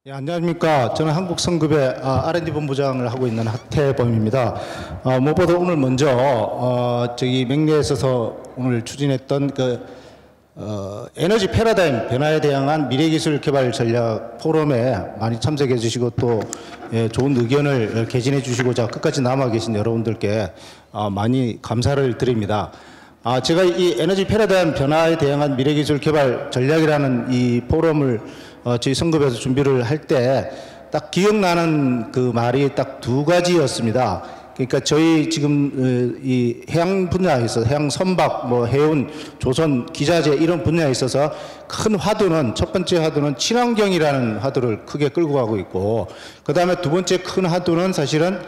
예, 안녕하십니까. 저는 한국성급의 R&D 본부장을 하고 있는 하태범입니다. 무엇보다 오늘 먼저 저기 맥리에 있어서 오늘 추진했던 에너지 패러다임 변화에 대항한 미래기술 개발 전략 포럼에 많이 참석해 주시고 또 좋은 의견을 개진해 주시고자 끝까지 남아 계신 여러분들께 많이 감사를 드립니다. 제가 이 에너지 패러다임 변화에 대항한 미래기술 개발 전략이라는 이 포럼을 저희 성급에서 준비를 할 때 딱 기억나는 그 말이 딱 두 가지였습니다. 그러니까 저희 지금 이 해양 분야에 있어서 해양 선박, 뭐 해운, 조선, 기자재 이런 분야에 있어서 큰 화두는 첫 번째 화두는 친환경이라는 화두를 크게 끌고 가고 있고, 그 다음에 두 번째 큰 화두는 사실은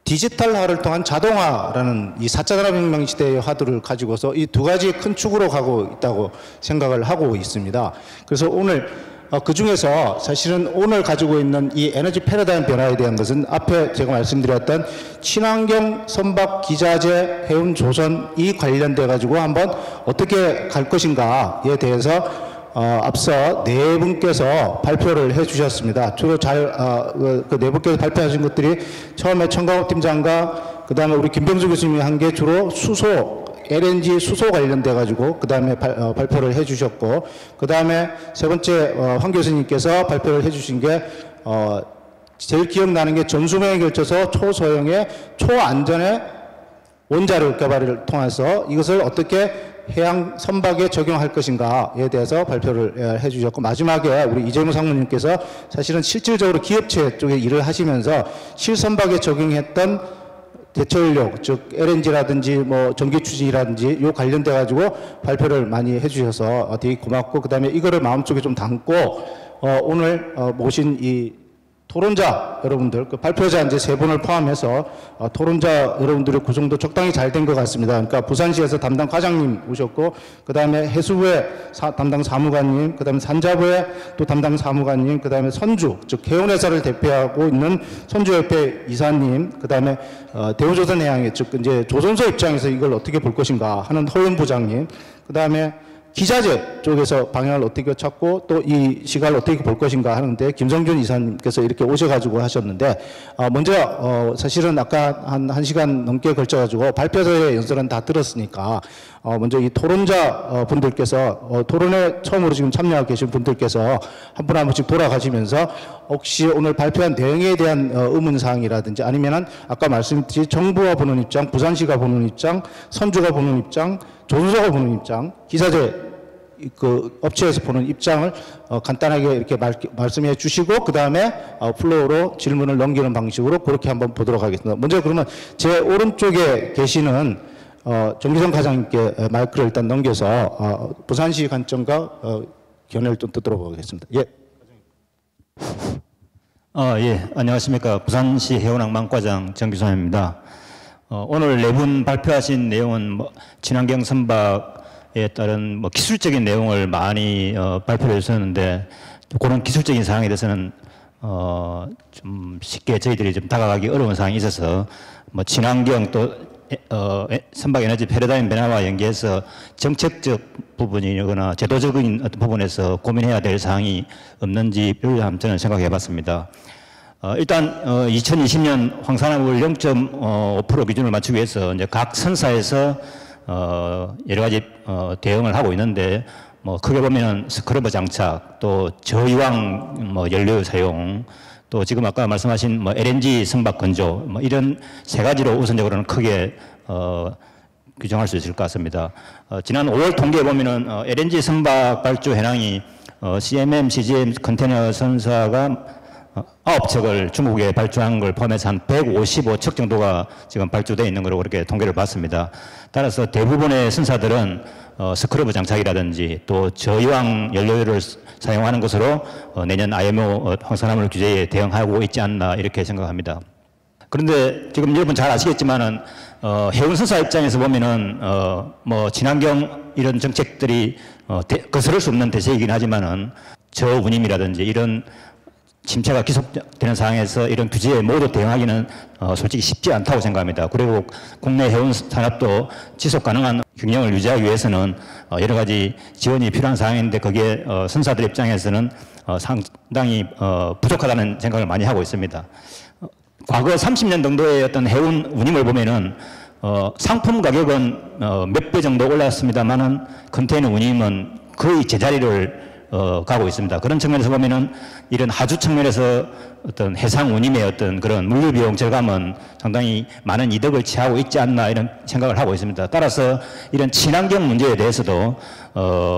디지털화를 통한 자동화라는 이 4차 산업혁명 시대의 화두를 가지고서 이 두 가지 큰 축으로 가고 있다고 생각을 하고 있습니다. 그래서 오늘 그 중에서 사실은 오늘 가지고 있는 이 에너지 패러다임 변화에 대한 것은 앞에 제가 말씀드렸던 친환경 선박, 기자재, 해운, 조선 이 관련돼 가지고 한번 어떻게 갈 것인가에 대해서 앞서 네 분께서 발표를 해 주셨습니다. 주로 그 네 분께서 발표하신 것들이 처음에 청강욱 팀장과 그 다음에 우리 김병수 교수님이 한 게 주로 수소, LNG 수소 관련돼 가지고 그 다음에 발표를 해 주셨고, 그 다음에 세 번째 황 교수님께서 발표를 해 주신 게 제일 기억나는 게 전수명에 걸쳐서 초소형의 초안전의 원자력 개발을 통해서 이것을 어떻게 해양 선박에 적용할 것인가에 대해서 발표를 해 주셨고, 마지막에 우리 이재무 상무님께서 사실은 실질적으로 기업체 쪽에 일을 하시면서 실선박에 적용했던 대처연료, 즉 LNG라든지 뭐 전기추진이라든지 요 관련돼 가지고 발표를 많이 해 주셔서 되게 고맙고, 그다음에 이거를 마음속에 좀 담고 오늘 모신 이 토론자 여러분들, 그 발표자 이제 세 분을 포함해서 토론자 여러분들의 구성도 적당히 잘 된 것 같습니다. 그러니까 부산시에서 담당 과장님 오셨고, 그 다음에 해수부의 담당 사무관님, 그 다음에 산자부의 또 담당 사무관님, 그 다음에 선주, 즉 해운회사를 대표하고 있는 선주협회 이사님, 그 다음에 대우조선해양의 즉 이제 조선소 입장에서 이걸 어떻게 볼 것인가 하는 허윤 부장님, 그 다음에 기자재 쪽에서 방향을 어떻게 찾고 또 이 시각을 어떻게 볼 것인가 하는데 김성준 이사님께서 이렇게 오셔가지고 하셨는데, 먼저 사실은 아까 한 시간 넘게 걸쳐가지고 발표자의 연설은 다 들었으니까 먼저 이 토론자 분들께서 토론에 처음으로 지금 참여하고 계신 분들께서 한 분 한 분씩 돌아가시면서 혹시 오늘 발표한 내용에 대한 의문사항이라든지 아니면은 아까 말씀드린 정부가 보는 입장, 부산시가 보는 입장, 선주가 보는 입장, 조선소가 보는 입장, 기사재 그 업체에서 보는 입장을 간단하게 이렇게 말씀해 주시고, 그 다음에 플로어로 질문을 넘기는 방식으로 그렇게 한번 보도록 하겠습니다. 먼저 그러면 제 오른쪽에 계시는 정기성 과장님께 마이크를 일단 넘겨서 부산시 관점과 견해를 좀 들어보겠습니다. 예. 예, 안녕하십니까. 부산시 해운항만과장 정기성입니다. 오늘 네 분 발표하신 내용은 친환경 선박에 따른 기술적인 내용을 많이 발표를 해주셨는데, 그런 기술적인 사항에 대해서는 좀 쉽게 저희들이 좀 다가가기 어려운 사항이 있어서 친환경 또 선박 에너지 패러다임 변화와 연계해서 정책적 부분이거나 제도적인 어떤 부분에서 고민해야 될 사항이 없는지를 한번 저는 생각해 봤습니다. 일단 2020년 황산화물 0.5% 기준을 맞추기 위해서 이제 각 선사에서 여러 가지 대응을 하고 있는데, 크게 보면은 스크러버 장착, 또 저이왕 연료 사용, 또 지금 아까 말씀하신 LNG 선박 건조, 이런 세 가지로 우선적으로는 크게 규정할 수 있을 것 같습니다. 지난 5월 통계에 보면은 LNG 선박 발주 현황이 CMM, CGM 컨테이너 선사가 9척을 중국에 발주한 걸 포함해서 한 155척 정도가 지금 발주되어 있는 걸로 그렇게 통계를 봤습니다. 따라서 대부분의 선사들은 스크러브 장착이라든지 또 저이왕 연료를 사용하는 것으로 내년 IMO 황산화물 규제에 대응하고 있지 않나 이렇게 생각합니다. 그런데 지금 여러분 잘 아시겠지만은 해운선사 입장에서 보면은 친환경 이런 정책들이 거스를 수 없는 대세이긴 하지만은 저운임이라든지 이런 침체가 계속되는 상황에서 이런 규제에 모두 대응하기는 솔직히 쉽지 않다고 생각합니다. 그리고 국내 해운 산업도 지속 가능한 경영을 유지하기 위해서는 여러 가지 지원이 필요한 상황인데 거기에 선사들 입장에서는 상당히 부족하다는 생각을 많이 하고 있습니다. 과거 30년 정도의 어떤 해운 운임을 보면은 상품 가격은 몇 배 정도 올랐습니다만은 컨테이너 운임은 거의 제자리를 가고 있습니다. 그런 측면에서 보면은 이런 하주 측면에서 어떤 해상 운임의 어떤 그런 물류 비용 절감은 상당히 많은 이득을 취하고 있지 않나 이런 생각을 하고 있습니다. 따라서 이런 친환경 문제에 대해서도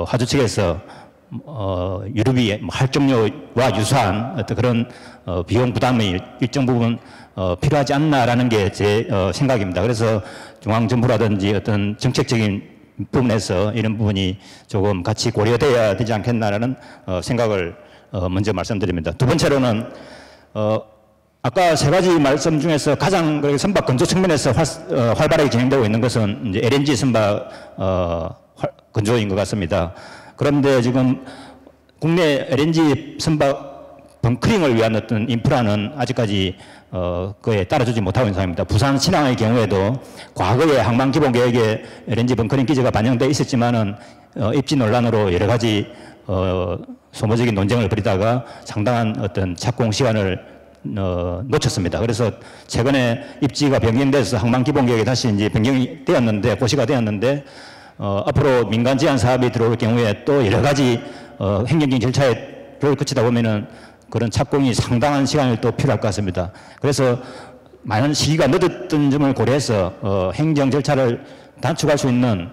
하주 측에서 유류비 할증료와 유사한 어떤 그런 비용 부담이 일정 부분 필요하지 않나라는 게 제 생각입니다. 그래서 중앙정부라든지 어떤 정책적인 부분에서 이런 부분이 조금 같이 고려돼야 되지 않겠나라는 생각을 먼저 말씀드립니다. 두 번째로는 아까 세 가지 말씀 중에서 가장 선박 건조 측면에서 활발하게 진행되고 있는 것은 이제 LNG 선박 건조인 것 같습니다. 그런데 지금 국내 LNG 선박 벙커링을 위한 어떤 인프라는 아직까지 그에 따라주지 못하고 있는 상황입니다. 부산 신항의 경우에도 과거에 항만기본계획에 LNG 벙커링 기지가 반영되어 있었지만은 입지 논란으로 여러 가지 소모적인 논쟁을 벌이다가 상당한 어떤 착공 시간을 놓쳤습니다. 그래서 최근에 입지가 변경돼서 항만기본계획에 다시 이제 변경이 되었는데 고시가 되었는데 앞으로 민간 제한 사업이 들어올 경우에 또 여러 가지 행정적인 절차에 거치다 보면은 그런 착공이 상당한 시간이 또 필요할 것 같습니다. 그래서 많은 시기가 늦었던 점을 고려해서 행정 절차를 단축할 수 있는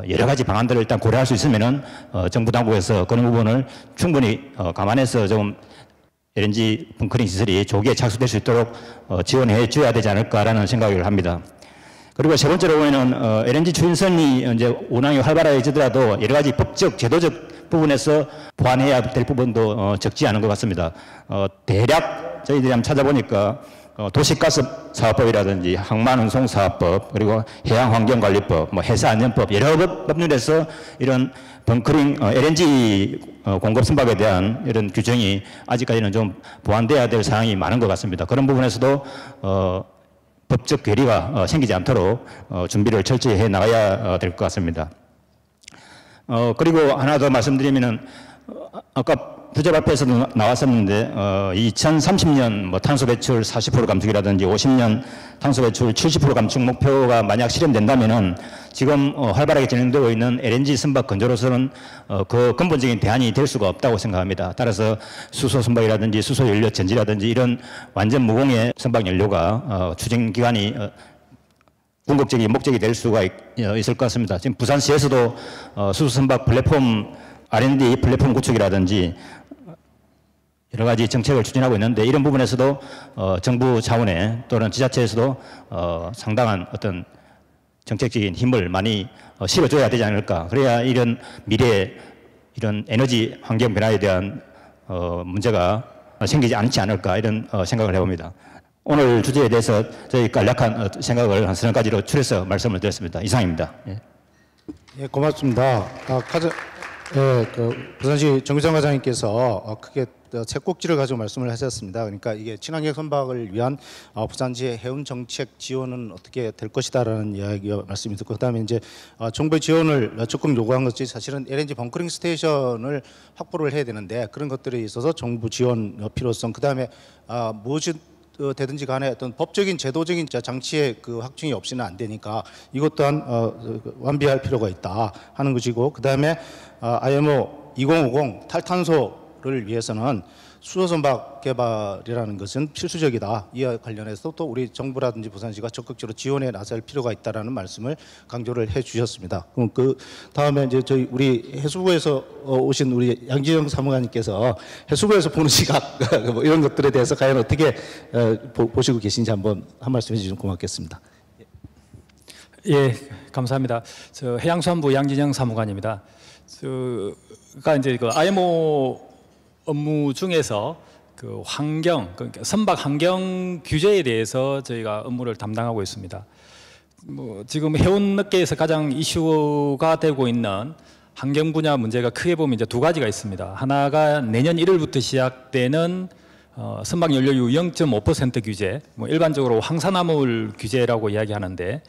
여러 가지 방안들을 일단 고려할 수 있으면은 정부 당국에서 그런 부분을 충분히 감안해서 좀 LNG 벙커링 시설이 조기에 착수될 수 있도록 지원해 줘야 되지 않을까라는 생각을 합니다. 그리고 세 번째로 보면은 LNG 추진선이 이제 운항이 활발해지더라도 여러 가지 법적, 제도적 부분에서 보완해야 될 부분도 적지 않은 것 같습니다. 대략 저희들이 한번 찾아보니까 도시가스 사업법이라든지 항만운송 사업법 그리고 해양환경관리법, 해사안전법 여러 법률에서 이런 벙커링 LNG 공급 선박에 대한 이런 규정이 아직까지는 좀 보완돼야 될 사항이 많은 것 같습니다. 그런 부분에서도 법적 괴리가 생기지 않도록 준비를 철저히 해 나가야 될 것 같습니다. 그리고 하나 더 말씀드리면은 아까 부재 발표에서도 나왔었는데 2030년 탄소 배출 40% 감축이라든지 50년 탄소 배출 70% 감축 목표가 만약 실현된다면은 지금 활발하게 진행되고 있는 LNG 선박 건조로서는 그 근본적인 대안이 될 수가 없다고 생각합니다. 따라서 수소 선박이라든지 수소 연료 전지라든지 이런 완전 무공해 선박 연료가 추진 기간이 궁극적인 목적이 될 수가 있을 것 같습니다. 지금 부산시에서도 수소선박 플랫폼 R&D 플랫폼 구축이라든지 여러 가지 정책을 추진하고 있는데 이런 부분에서도 정부 차원에 또는 지자체에서도 상당한 어떤 정책적인 힘을 많이 실어줘야 되지 않을까. 그래야 이런 미래에 이런 에너지 환경 변화에 대한 문제가 생기지 않지 않을까 이런 생각을 해봅니다. 오늘 주제에 대해서 저희 간략한 생각을 한 서너 가지로 추려서 말씀을 드렸습니다. 이상입니다. 예. 예, 고맙습니다. 부산시 정규상 과장님께서 크게 세 꼭지를 가지고 말씀을 하셨습니다. 그러니까 이게 친환경 선박을 위한 부산시의 해운 정책 지원은 어떻게 될 것이다라는 이야기가 말씀이 듣고 그다음에 이제 정부의 지원을 적극 요구한 것이 사실은 LNG 벙커링 스테이션을 확보를 해야 되는데 그런 것들에 있어서 정부 지원 필요성 그다음에 무엇이 되든지 간에 어떤 법적인 제도적인 장치의 그 확충이 없이는 안 되니까 이것 또한 완비할 필요가 있다 하는 것이고 그다음에 IMO 2050 탈탄소를 위해서는 수소선박 개발이라는 것은 필수적이다. 이와 관련해서 또 우리 정부라든지 부산시가 적극적으로 지원에 나설 필요가 있다라는 말씀을 강조를 해주셨습니다. 그럼 그 다음에 이제 저희 우리 해수부에서 오신 우리 양지영 사무관님께서 해수부에서 보는 시각 뭐 이런 것들에 대해서 과연 어떻게 보시고 계신지 한번 한 말씀 해주시면 고맙겠습니다. 예, 감사합니다. 저 해양수산부 양진영 사무관입니다. 그가 이제 그 IMO 업무 중에서 그 환경, 그러니까 선박 환경 규제에 대해서 저희가 업무를 담당하고 있습니다. 지금 해운업계에서 가장 이슈가 되고 있는 환경 분야 문제가 크게 보면 이제 두 가지가 있습니다. 하나가 내년 1월부터 시작되는 선박 연료유 0.5% 규제, 뭐 일반적으로 황산화물 규제라고 이야기하는데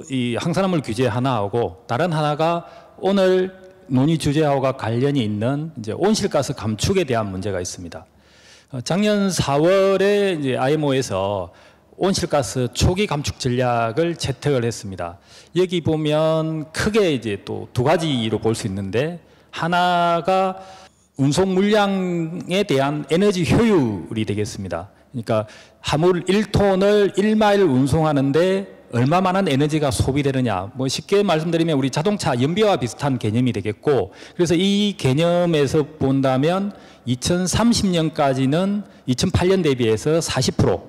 이 황산화물 규제 하나하고 다른 하나가 오늘 논의 주제하고가 관련이 있는 이제 온실가스 감축에 대한 문제가 있습니다. 작년 4월에 이제 IMO에서 온실가스 초기 감축 전략을 채택을 했습니다. 여기 보면 크게 이제 또 두 가지로 볼 수 있는데 하나가 운송 물량에 대한 에너지 효율이 되겠습니다. 그러니까 화물 1톤을 1마일 운송하는데 얼마만한 에너지가 소비되느냐. 뭐 쉽게 말씀드리면 우리 자동차 연비와 비슷한 개념이 되겠고, 그래서 이 개념에서 본다면 2030년까지는 2008년 대비해서 40%,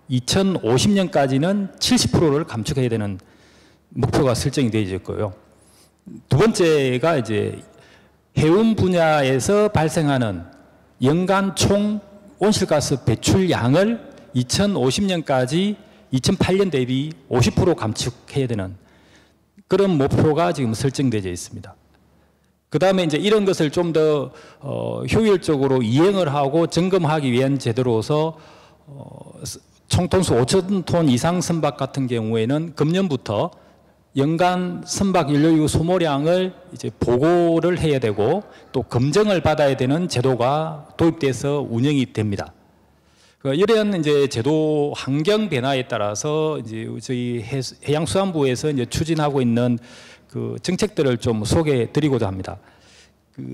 2050년까지는 70%를 감축해야 되는 목표가 설정이 되어 있고요. 두 번째가 이제 해운 분야에서 발생하는 연간 총 온실가스 배출량을 2050년까지 2008년 대비 50% 감축해야 되는 그런 목표가 지금 설정되어 있습니다. 그 다음에 이제 이런 것을 좀 더 효율적으로 이행을 하고 점검하기 위한 제도로서 총톤수 5,000톤 이상 선박 같은 경우에는 금년부터 연간 선박 연료유 소모량을 이제 보고를 해야 되고 또 검증을 받아야 되는 제도가 도입돼서 운영이 됩니다. 이러한 이제 제도 환경 변화에 따라서 이제 저희 해양수산부에서 이제 추진하고 있는 그 정책들을 좀 소개해 드리고자 합니다.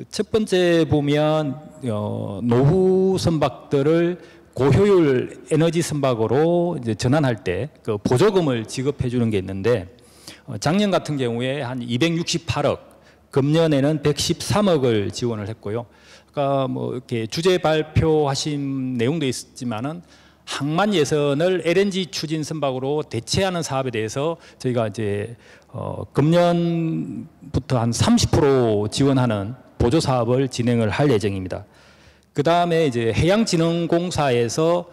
첫 번째 보면 노후 선박들을 고효율 에너지 선박으로 이제 전환할 때 그 보조금을 지급해 주는 게 있는데 작년 같은 경우에 한 268억, 금년에는 113억을 지원을 했고요. 그러니까 뭐 이렇게 주제 발표하신 내용도 있지만은 항만 예선을 LNG 추진 선박으로 대체하는 사업에 대해서 저희가 이제 금년부터 한 30% 지원하는 보조 사업을 진행을 할 예정입니다. 그 다음에 이제 해양진흥공사에서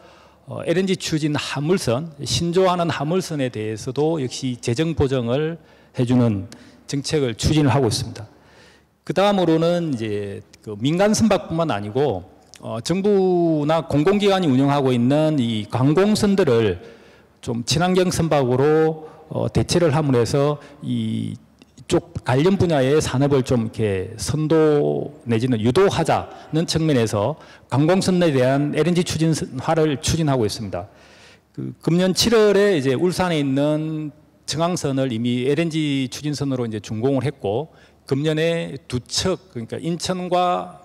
LNG 추진 화물선, 신조하는 화물선에 대해서도 역시 재정 보정을 해주는 정책을 추진을 하고 있습니다. 그 다음으로는 이제 그 민간 선박뿐만 아니고 정부나 공공기관이 운영하고 있는 이 관공선들을 좀 친환경 선박으로 대체를 함으로 해서 이쪽 관련 분야의 산업을 좀 이렇게 선도 내지는 유도하자는 측면에서 관공선에 대한 LNG 추진화를 추진하고 있습니다. 금년 7월에 이제 울산에 있는 청항선을 이미 LNG 추진선으로 이제 준공을 했고, 금년에 두 척, 그러니까 인천과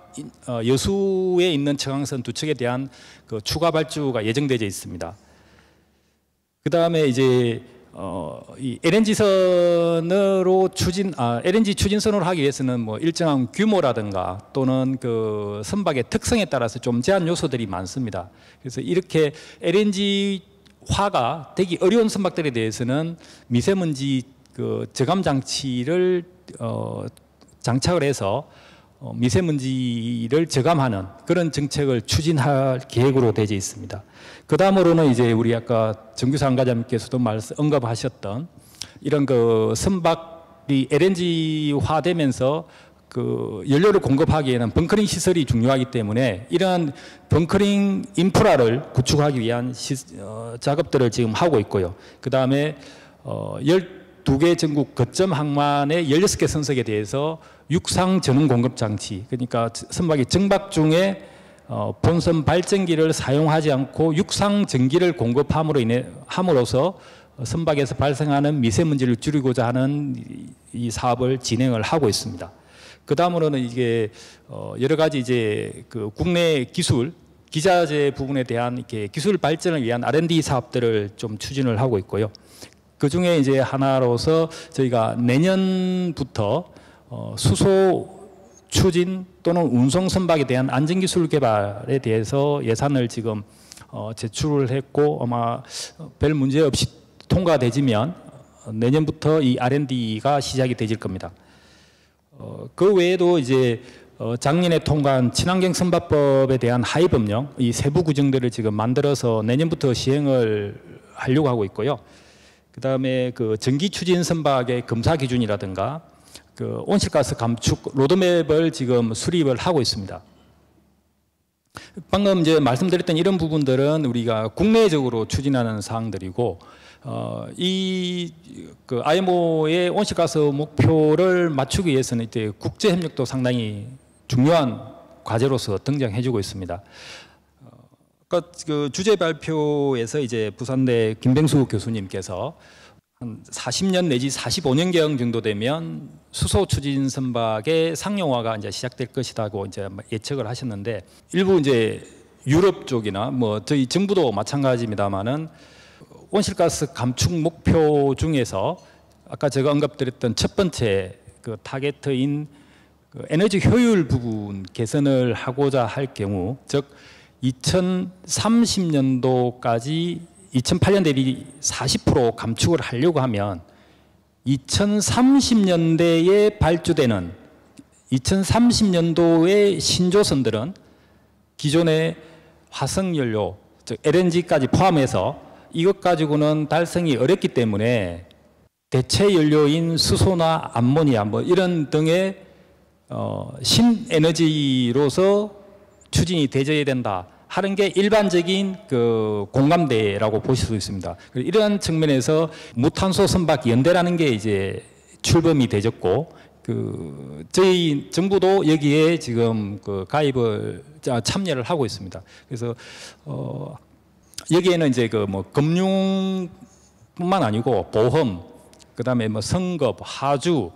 여수에 있는 청항선 두 척에 대한 그 추가 발주가 예정되어 있습니다. 그 다음에 이제 이 LNG 추진선으로 하기 위해서는 뭐 일정한 규모라든가 또는 그 선박의 특성에 따라서 좀 제한 요소들이 많습니다. 그래서 이렇게 LNG화가 되기 어려운 선박들에 대해서는 미세먼지 그 저감 장치를 장착을 해서 미세먼지를 저감하는 그런 정책을 추진할 계획으로 되어 있습니다. 그 다음으로는 이제 우리 아까 정규상 과장님께서도 언급하셨던 이런 그 선박이 LNG화 되면서 그 연료를 공급하기에는 벙커링 시설이 중요하기 때문에 이러한 벙커링 인프라를 구축하기 위한 작업들을 지금 하고 있고요. 그 다음에 12개 전국 거점 항만의 16개 선석에 대해서 육상 전원 공급 장치, 그러니까 선박이 정박 중에 본선 발전기를 사용하지 않고 육상 전기를 함으로써 선박에서 발생하는 미세먼지를 줄이고자 하는 이 사업을 진행을 하고 있습니다. 그 다음으로는 이게 여러 가지 이제 그 국내 기술, 기자재 부분에 대한 이렇게 기술 발전을 위한 R&D 사업들을 좀 추진을 하고 있고요. 그 중에 이제 하나로서 저희가 내년부터 수소 추진 또는 운송 선박에 대한 안전기술 개발에 대해서 예산을 지금 제출을 했고 아마 별 문제 없이 통과되지면 내년부터 이 R&D가 시작이 되질 겁니다. 그 외에도 이제 작년에 통과한 친환경 선박법에 대한 하위 법령, 이 세부 규정들을 지금 만들어서 내년부터 시행을 하려고 하고 있고요. 그 다음에 그 전기 추진 선박의 검사 기준이라든가 그 온실가스 감축 로드맵을 지금 수립을 하고 있습니다. 방금 이제 말씀드렸던 이런 부분들은 우리가 국내적으로 추진하는 사항들이고, 그 IMO의 온실가스 목표를 맞추기 위해서는 이제 국제 협력도 상당히 중요한 과제로서 등장해주고 있습니다. 그 주제 발표에서 이제 부산대 김병수 교수님께서 한 40년 내지 45년경 정도 되면 수소 추진 선박의 상용화가 이제 시작될 것이라고 이제 예측을 하셨는데, 일부 이제 유럽 쪽이나 뭐 저희 정부도 마찬가지입니다만은 온실가스 감축 목표 중에서 아까 제가 언급드렸던 첫 번째 그 타겟인 그 에너지 효율 부분 개선을 하고자 할 경우, 즉 2030년도까지 2008년 대비 40% 감축을 하려고 하면 2030년대에 발주되는 2030년도의 신조선들은 기존의 화석연료, 즉 LNG까지 포함해서 이것 가지고는 달성이 어렵기 때문에 대체 연료인 수소나 암모니아 뭐 이런 등의 신에너지로서 추진이 되어야 된다 하는 게 일반적인 그 공감대라고 보실 수 있습니다. 이러한 측면에서 무탄소 선박 연대라는 게 이제 출범이 되졌고, 그 저희 정부도 여기에 지금 그 가입을 참여를 하고 있습니다. 그래서 여기에는 이제 그 뭐 금융뿐만 아니고 보험, 그다음에 뭐 성급, 하주,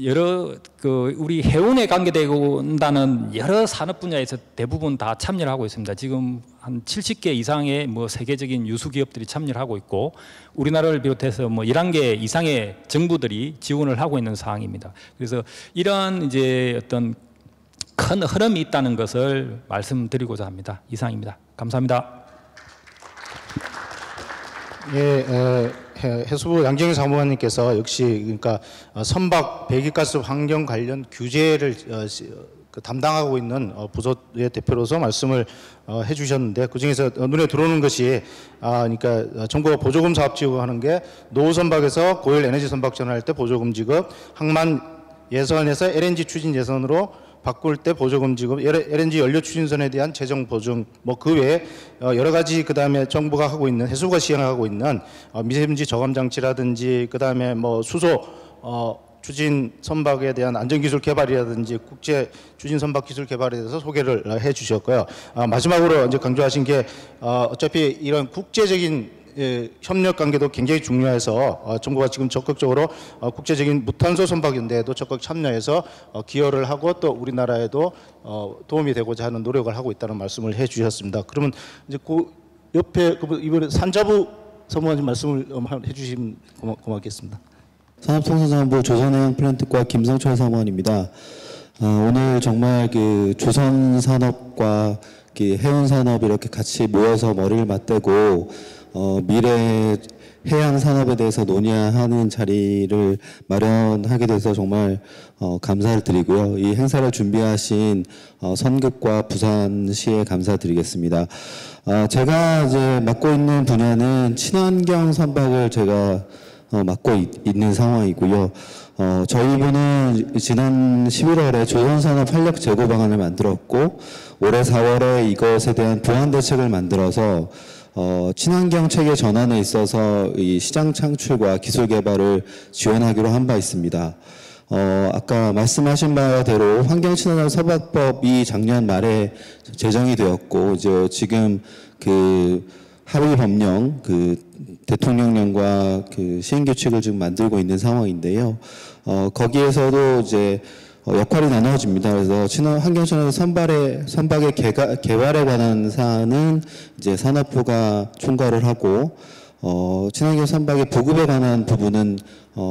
여러 그 우리 해운에 관계되는다는 여러 산업 분야에서 대부분 다 참여를 하고 있습니다. 지금 한 70개 이상의 뭐 세계적인 유수 기업들이 참여를 하고 있고, 우리나라를 비롯해서 뭐 11개 이상의 정부들이 지원을 하고 있는 상황입니다. 그래서 이러한 이제 어떤 큰 흐름이 있다는 것을 말씀드리고자 합니다. 이상입니다. 감사합니다. 예, 해수부 양정희 사무관님께서 역시 그러니까 선박 배기가스 환경 관련 규제를 담당하고 있는 부서의 대표로서 말씀을 해주셨는데, 그 중에서 눈에 들어오는 것이 그러니까 정부가 보조금 사업 지급하는 게 노후 선박에서 고열 에너지 선박 전환할 때 보조금 지급, 항만 예산에서 LNG 추진 예산으로 바꿀 때 보조금 지급, LNG 연료 추진선에 대한 재정 보증, 뭐 그 외에 여러 가지, 그 다음에 정부가 하고 있는, 해수부가 시행하고 있는 미세먼지 저감 장치라든지, 그 다음에 뭐 수소 추진 선박에 대한 안전기술 개발이라든지 국제 추진 선박 기술 개발에 대해서 소개를 해주셨고요. 마지막으로 이제 강조하신 게 어차피 이런 국제적인 협력 관계도 굉장히 중요해서 정부가 지금 적극적으로 국제적인 무탄소 선박 연대에도 적극 참여해서 기여를 하고 또 우리나라에도 도움이 되고자 하는 노력을 하고 있다는 말씀을 해주셨습니다. 그러면 이제 그 옆에 이번에 산자부 사무관님 말씀을 해주시면 고맙겠습니다. 산업통상자원부 조선해양플랜트과 김성철 사무관입니다. 오늘 정말 그 조선산업과 그 해운산업 이렇게 같이 모여서 머리를 맞대고 미래 해양 산업에 대해서 논의하는 자리를 마련하게 돼서 정말 감사를 드리고요. 이 행사를 준비하신 선급과 부산시에 감사드리겠습니다. 제가 이제 맡고 있는 분야는 친환경 선박을 제가 맡고 있는 상황이고요. 저희 부는 지난 11월에 조선산업 활력 제고 방안을 만들었고, 올해 4월에 이것에 대한 보완 대책을 만들어서 친환경 체계 전환에 있어서 이 시장 창출과 기술 개발을 지원하기로 한 바 있습니다. 아까 말씀하신 바대로 환경친환경 선박법이 작년 말에 제정이 되었고, 이제 지금 그 합의 법령, 그 대통령령과 그 시행규칙을 지금 만들고 있는 상황인데요. 거기에서도 이제 역할이 나눠집니다. 그래서 환경친환경 선박의 개발에 관한 사안은 이제 산업부가 총괄을 하고, 친환경 선박의 보급에 관한 부분은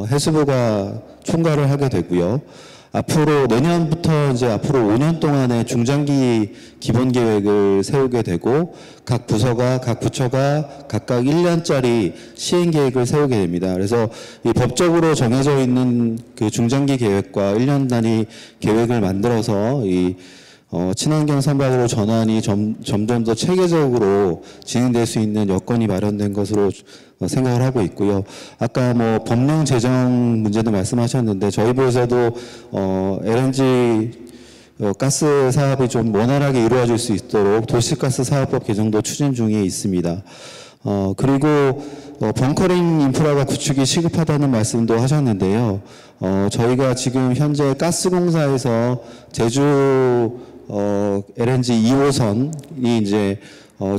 해수부가 총괄을 하게 되고요. 앞으로 내년부터 이제 앞으로 5년 동안의 중장기 기본 계획을 세우게 되고, 각 부서가 각 부처가 각각 1년짜리 시행 계획을 세우게 됩니다. 그래서 이 법적으로 정해져 있는 그 중장기 계획과 1년 단위 계획을 만들어서 이 친환경 선박으로 전환이 점점 더 체계적으로 진행될 수 있는 여건이 마련된 것으로 생각을 하고 있고요. 아까 뭐 법령 제정 문제도 말씀하셨는데, 저희 부에서도 LNG 가스 사업이 좀 원활하게 이루어질 수 있도록 도시가스 사업법 개정도 추진 중에 있습니다. 그리고 벙커링 인프라가 구축이 시급하다는 말씀도 하셨는데요. 저희가 지금 현재 가스공사에서 제주 LNG 2호선이 이제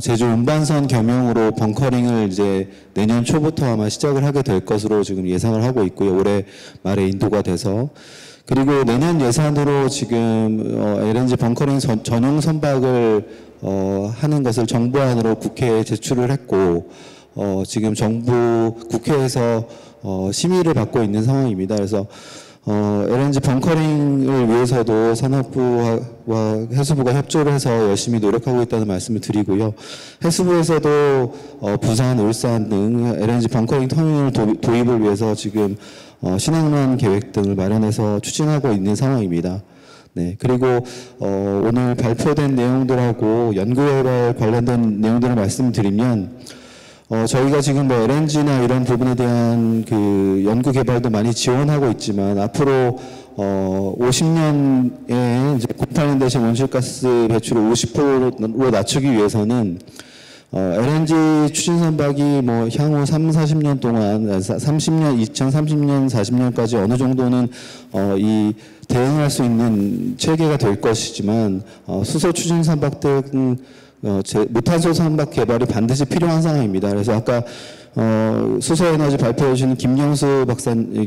제주 운반선 겸용으로 벙커링을 이제 내년 초부터 아마 시작을 하게 될 것으로 지금 예상을 하고 있고요. 올해 말에 인도가 돼서. 그리고 내년 예산으로 지금 LNG 벙커링 전용 선박을 하는 것을 정부안으로 국회에 제출을 했고 지금 정부 국회에서 심의를 받고 있는 상황입니다. 그래서 LNG 벙커링을 위해서도 산업부와 해수부가 협조를 해서 열심히 노력하고 있다는 말씀을 드리고요. 해수부에서도 부산, 울산 등 LNG 벙커링 터미널 도입을 위해서 지금 신항만 계획 등을 마련해서 추진하고 있는 상황입니다. 네, 그리고 오늘 발표된 내용들하고 연구개발 관련된 내용들을 말씀드리면 저희가 지금 뭐 LNG나 이런 부분에 대한 그 연구 개발도 많이 지원하고 있지만 앞으로 50년에 이제 98년 대신 온실가스 배출을 50%로 낮추기 위해서는 LNG 추진 선박이 뭐 향후 40년 동안 2030년 40년까지 어느 정도는 이 대응할 수 있는 체계가 될 것이지만 수소 추진 선박 등 무탄소 선박 개발이 반드시 필요한 상황입니다. 그래서 아까 수소에너지 발표해 주신 김영수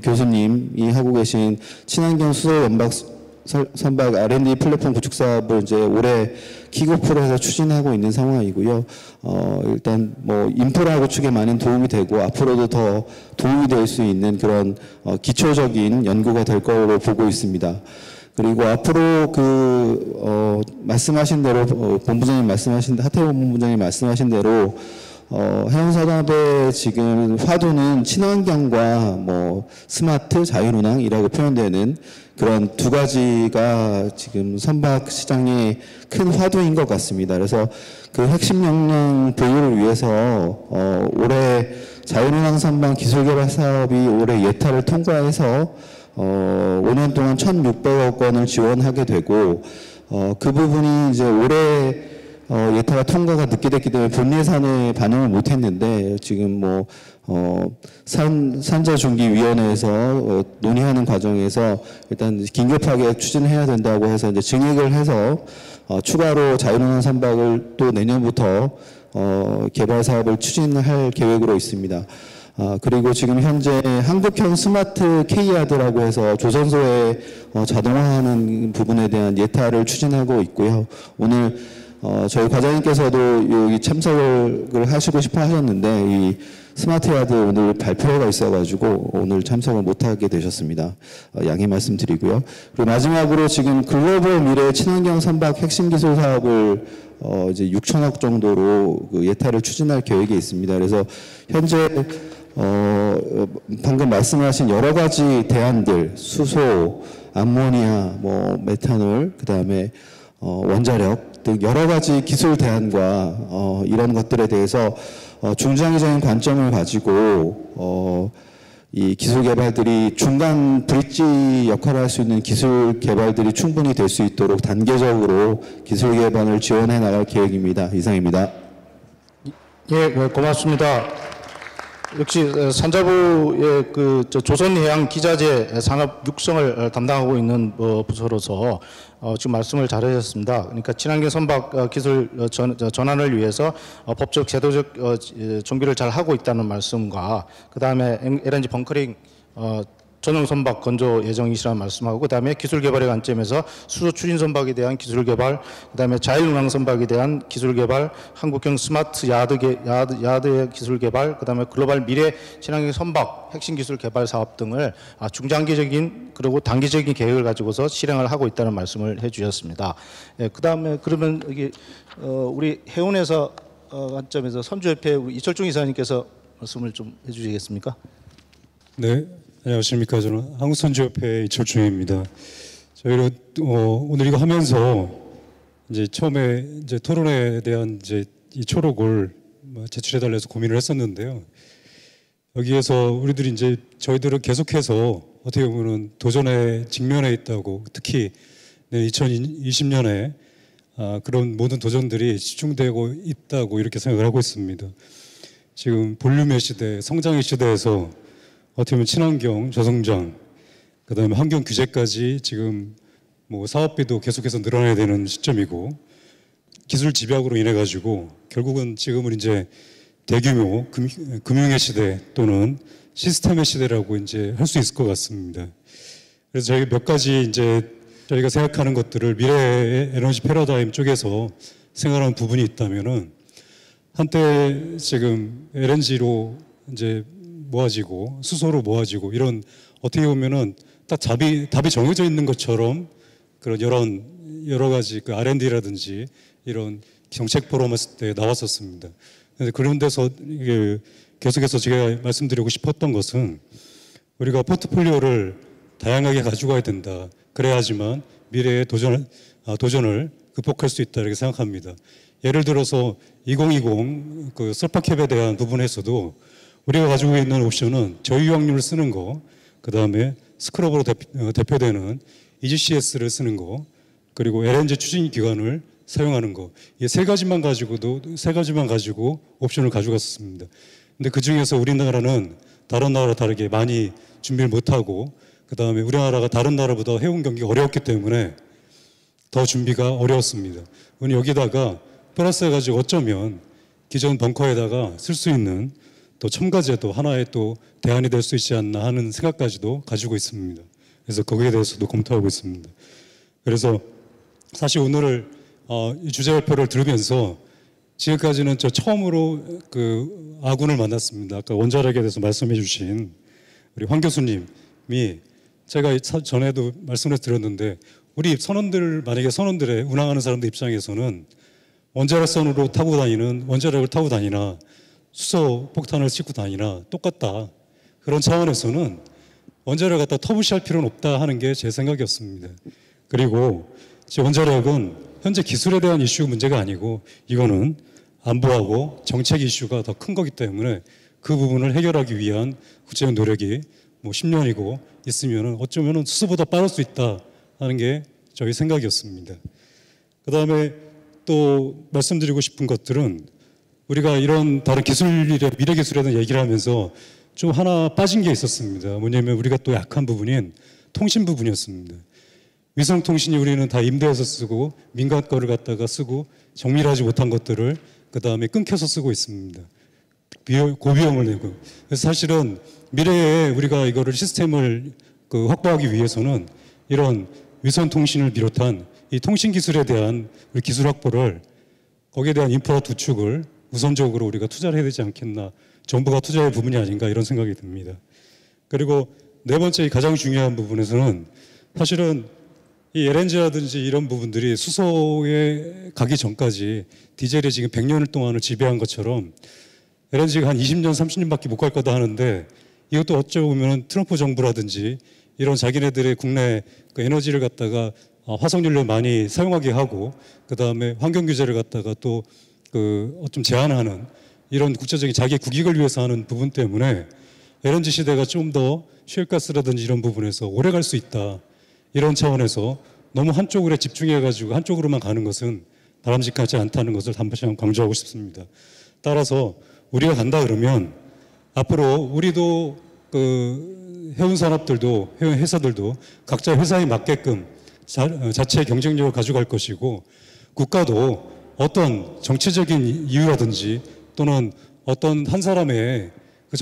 교수님이 하고 계신 친환경 수소 선박 R&D 플랫폼 구축 사업을 이제 올해 킥오프를 해서 추진하고 있는 상황이고요. 일단 뭐 인프라 구축에 많은 도움이 되고 앞으로도 더 도움이 될 수 있는 그런 기초적인 연구가 될 거로 보고 있습니다. 그리고 앞으로 말씀하신 대로 본부장님 말씀하신 하태호 본부장님 말씀하신 대로 해운산업의 지금 화두는 친환경과 뭐 스마트 자율운항이라고 표현되는 그런 두 가지가 지금 선박 시장의 큰 화두인 것 같습니다. 그래서 그 핵심 역량 보유를 위해서 올해 자율운항 선박 기술개발 사업이 올해 예타를 통과해서 5년 동안 1,600억 원을 지원하게 되고 그 부분이 이제 올해 예타가 통과가 늦게 됐기 때문에 본 예산에 반영을 못했는데 지금 뭐 산자중기위원회에서 논의하는 과정에서 일단 긴급하게 추진해야 된다고 해서 이제 증액을 해서 추가로 자율운항 선박을 또 내년부터 개발 사업을 추진할 계획으로 있습니다. 그리고 지금 현재 한국형 스마트 K야드라고 해서 조선소에 자동화하는 부분에 대한 예타를 추진하고 있고요. 오늘 저희 과장님께서도 여기 참석을 하시고 싶어 하셨는데 이 스마트 야드 오늘 발표회가 있어가지고 오늘 참석을 못하게 되셨습니다. 양해 말씀드리고요. 그리고 마지막으로 지금 글로벌 미래 친환경 선박 핵심 기술 사업을 이제 6천억 정도로 그 예타를 추진할 계획이 있습니다. 그래서 현재 방금 말씀하신 여러 가지 대안들, 수소, 암모니아, 뭐 메탄올, 그 다음에 원자력 등 여러 가지 기술 대안과 이런 것들에 대해서 중장기적인 관점을 가지고 이 기술 개발들이 중간 브릿지 역할을 할 수 있는 기술 개발들이 충분히 될 수 있도록 단계적으로 기술 개발을 지원해 나갈 계획입니다. 이상입니다. 예, 고맙습니다. 역시 산자부의 조선해양기자재 산업 육성을 담당하고 있는 부서로서 지금 말씀을 잘하셨습니다. 그러니까 친환경 선박 기술 전환을 위해서 법적 제도적 준비를 잘 하고 있다는 말씀과 그 다음에 LNG 벙커링 전용 선박 건조 예정이시라는 말씀하고 그다음에 기술 개발의 관점에서 수소 추진 선박에 대한 기술 개발, 그다음에 자율운항 선박에 대한 기술 개발, 한국형 스마트 야드의 기술 개발, 그다음에 글로벌 미래 친환경 선박 핵심 기술 개발 사업 등을 중장기적인 그리고 단기적인 계획을 가지고서 실행을 하고 있다는 말씀을 해주셨습니다. 예, 그다음에 그러면 여기 우리 해운에서 관점에서 선주협회 이철중 이사님께서 말씀을 좀 해주시겠습니까? 네. 안녕하십니까. 저는 한국선주협회 이철중입니다. 저희는 오늘 이거 하면서 이제 처음에 이제 토론에 대한 이제 이 초록을 제출해달라 해서 고민을 했었는데요. 여기에서 우리들이 이제 저희들은 계속해서 어떻게 보면은 도전에 직면해 있다고, 특히 2020년에 그런 모든 도전들이 집중되고 있다고 이렇게 생각을 하고 있습니다. 지금 볼륨의 시대, 성장의 시대에서 어떻게 보면 친환경, 저성장, 그다음에 환경 규제까지 지금 뭐 사업비도 계속해서 늘어나야 되는 시점이고 기술 집약으로 인해 가지고 결국은 지금은 이제 대규모 금융의 시대 또는 시스템의 시대라고 이제 할 수 있을 것 같습니다. 그래서 저희가 몇 가지 이제 저희가 생각하는 것들을 미래의 에너지 패러다임 쪽에서 생각하는 부분이 있다면은 한때 지금 LNG로 이제 모아지고 수소로 모아지고 이런 어떻게 보면은 딱 답이 정해져 있는 것처럼 그런 여러 가지 그 R&D라든지 이런 정책 포럼했을 때 나왔었습니다. 그런 데서 이게 계속해서 제가 말씀드리고 싶었던 것은 우리가 포트폴리오를 다양하게 가지고 가야 된다. 그래야지만 미래의 도전을 극복할 수 있다 이렇게 생각합니다. 예를 들어서 2020 그 설파캡에 대한 부분에서도 우리가 가지고 있는 옵션은 저유확률을 쓰는 거, 그 다음에 스크럽으로 대표되는 EGCS를 쓰는 거, 그리고 LNG 추진 기관을 사용하는 거. 이 세 가지만 가지고 옵션을 가져갔었습니다. 근데 그 중에서 우리나라는 다른 나라와 다르게 많이 준비를 못하고, 그 다음에 우리나라가 다른 나라보다 해운 경기가 어려웠기 때문에 더 준비가 어려웠습니다. 오늘 여기다가 플러스 해가지고 어쩌면 기존 벙커에다가 쓸 수 있는 또 첨가제도 하나의 또 대안이 될 수 있지 않나 하는 생각까지도 가지고 있습니다. 그래서 거기에 대해서도 검토하고 있습니다. 그래서 사실 오늘 이 주제 발표를 들으면서 지금까지는 저 처음으로 그 아군을 만났습니다. 아까 원자력에 대해서 말씀해 주신 우리 황 교수님이 제가 전에도 말씀을 드렸는데 우리 만약에 선원들의 운항하는 사람들 입장에서는 원자력을 타고 다니나 수소 폭탄을 싣고 다니나 똑같다. 그런 차원에서는 원자력을 갖다 터부시할 필요는 없다 하는 게 제 생각이었습니다. 그리고 원자력은 현재 기술에 대한 이슈 문제가 아니고 이거는 안보하고 정책 이슈가 더 큰 거기 때문에 그 부분을 해결하기 위한 구체적 노력이 뭐 10년이고 있으면 어쩌면 수소보다 빠를 수 있다 하는 게 저희 생각이었습니다. 그 다음에 또 말씀드리고 싶은 것들은 우리가 이런 다른 미래 기술에 대한 얘기를 하면서 좀 하나 빠진 게 있었습니다. 뭐냐면 우리가 또 약한 부분인 통신 부분이었습니다. 위성통신이 우리는 다 임대해서 쓰고 민간 거를 갖다가 쓰고 정밀하지 못한 것들을 그 다음에 끊겨서 쓰고 있습니다. 고비용을 내고. 그래서 사실은 미래에 우리가 이거를 시스템을 확보하기 위해서는 이런 위성통신을 비롯한 이 통신 기술에 대한 우리 기술 확보를 거기에 대한 인프라 구축을 우선적으로 우리가 투자를 해야 되지 않겠나. 정부가 투자할 부분이 아닌가 이런 생각이 듭니다. 그리고 네 번째 가장 중요한 부분에서는 사실은 이 LNG라든지 이런 부분들이 수소에 가기 전까지 디젤이 지금 100년 동안을 지배한 것처럼 LNG가 한 20년, 30년밖에 못 갈 거다 하는데 이것도 어찌 보면 트럼프 정부라든지 이런 자기네들의 국내 그 에너지를 갖다가 화석연료 많이 사용하게 하고 그 다음에 환경 규제를 갖다가 또 좀 제한하는 이런 국제적인 자기 국익을 위해서 하는 부분 때문에 LNG 시대가 좀 더 셰일가스라든지 이런 부분에서 오래 갈 수 있다. 이런 차원에서 너무 한쪽으로 집중해가지고 한쪽으로만 가는 것은 바람직하지 않다는 것을 다시 한번 강조하고 싶습니다. 따라서 우리가 간다 그러면 앞으로 우리도 해운 산업들도 해운 회사들도 각자 회사에 맞게끔 자체의 경쟁력을 가져갈 것이고 국가도 어떤 정치적인 이유라든지 또는 어떤 한 사람의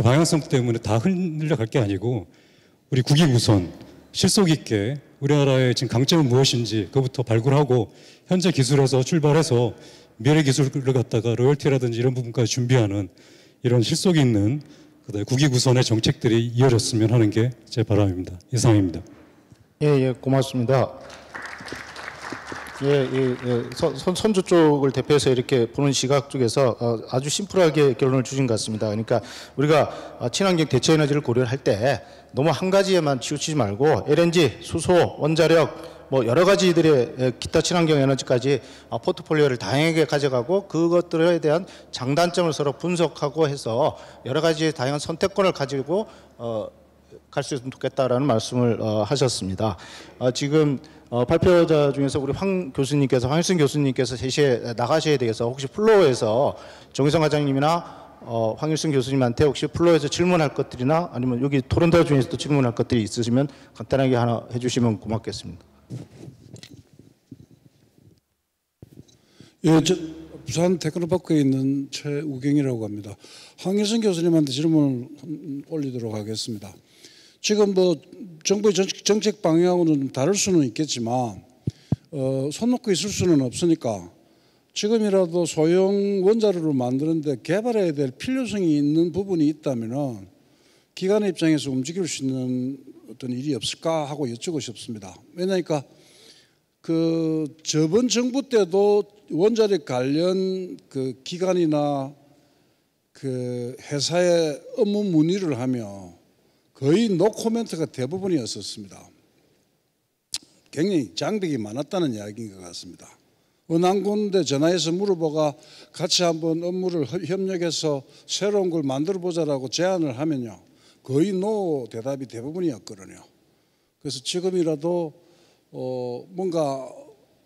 방향성 때문에 다 흘러갈 게 아니고 우리 국익 우선 실속 있게 우리나라의 지금 강점은 무엇인지 그것부터 발굴하고 현재 기술에서 출발해서 미래 기술을 갖다가 로열티라든지 이런 부분까지 준비하는 이런 실속 있는 국익 우선의 정책들이 이어졌으면 하는 게 제 바람입니다. 이상입니다. 예, 고맙습니다. 선주 쪽을 대표해서 이렇게 보는 시각 쪽에서 아주 심플하게 결론을 주신 것 같습니다. 그러니까 우리가 친환경 대체 에너지를 고려할 때 너무 한 가지에만 치우치지 말고 LNG, 수소, 원자력 뭐 여러 가지들의 기타 친환경 에너지까지 포트폴리오를 다양하게 가져가고 그것들에 대한 장단점을 서로 분석하고 해서 여러 가지 다양한 선택권을 가지고 갈 수 있으면 좋겠다라는 말씀을 하셨습니다. 지금 발표자 중에서 우리 황일순 교수님께서 3시에 나가셔야 돼서 혹시 플로어에서 정의성 과장님이나 황일순 교수님한테 혹시 플로어에서 질문할 것들이나 아니면 여기 토론대 중에서도 질문할 것들이 있으시면 간단하게 하나 해주시면 고맙겠습니다. 예, 부산 테크노파크에 있는 최우경이라고 합니다. 황일순 교수님한테 질문을 올리도록 하겠습니다. 지금 뭐 정부의 정책 방향으로는 좀 다를 수는 있겠지만 손 놓고 있을 수는 없으니까 지금이라도 소형 원자로를 만드는데 개발해야 될 필요성이 있는 부분이 있다면은 기관의 입장에서 움직일 수 있는 어떤 일이 없을까 하고 여쭙고 싶습니다. 왜냐니까 그 저번 정부 때도 원자력 관련 그 기관이나 그 회사에 업무 문의를 하며 거의 노코멘트가 대부분이었었습니다. 굉장히 장벽이 많았다는 이야기인 것 같습니다. 어느 한 군데 전화해서 물어보가 같이 한번 업무를 협력해서 새로운 걸 만들어 보자라고 제안을 하면요, 거의 노 대답이 대부분이었거든요. 그래서 지금이라도 뭔가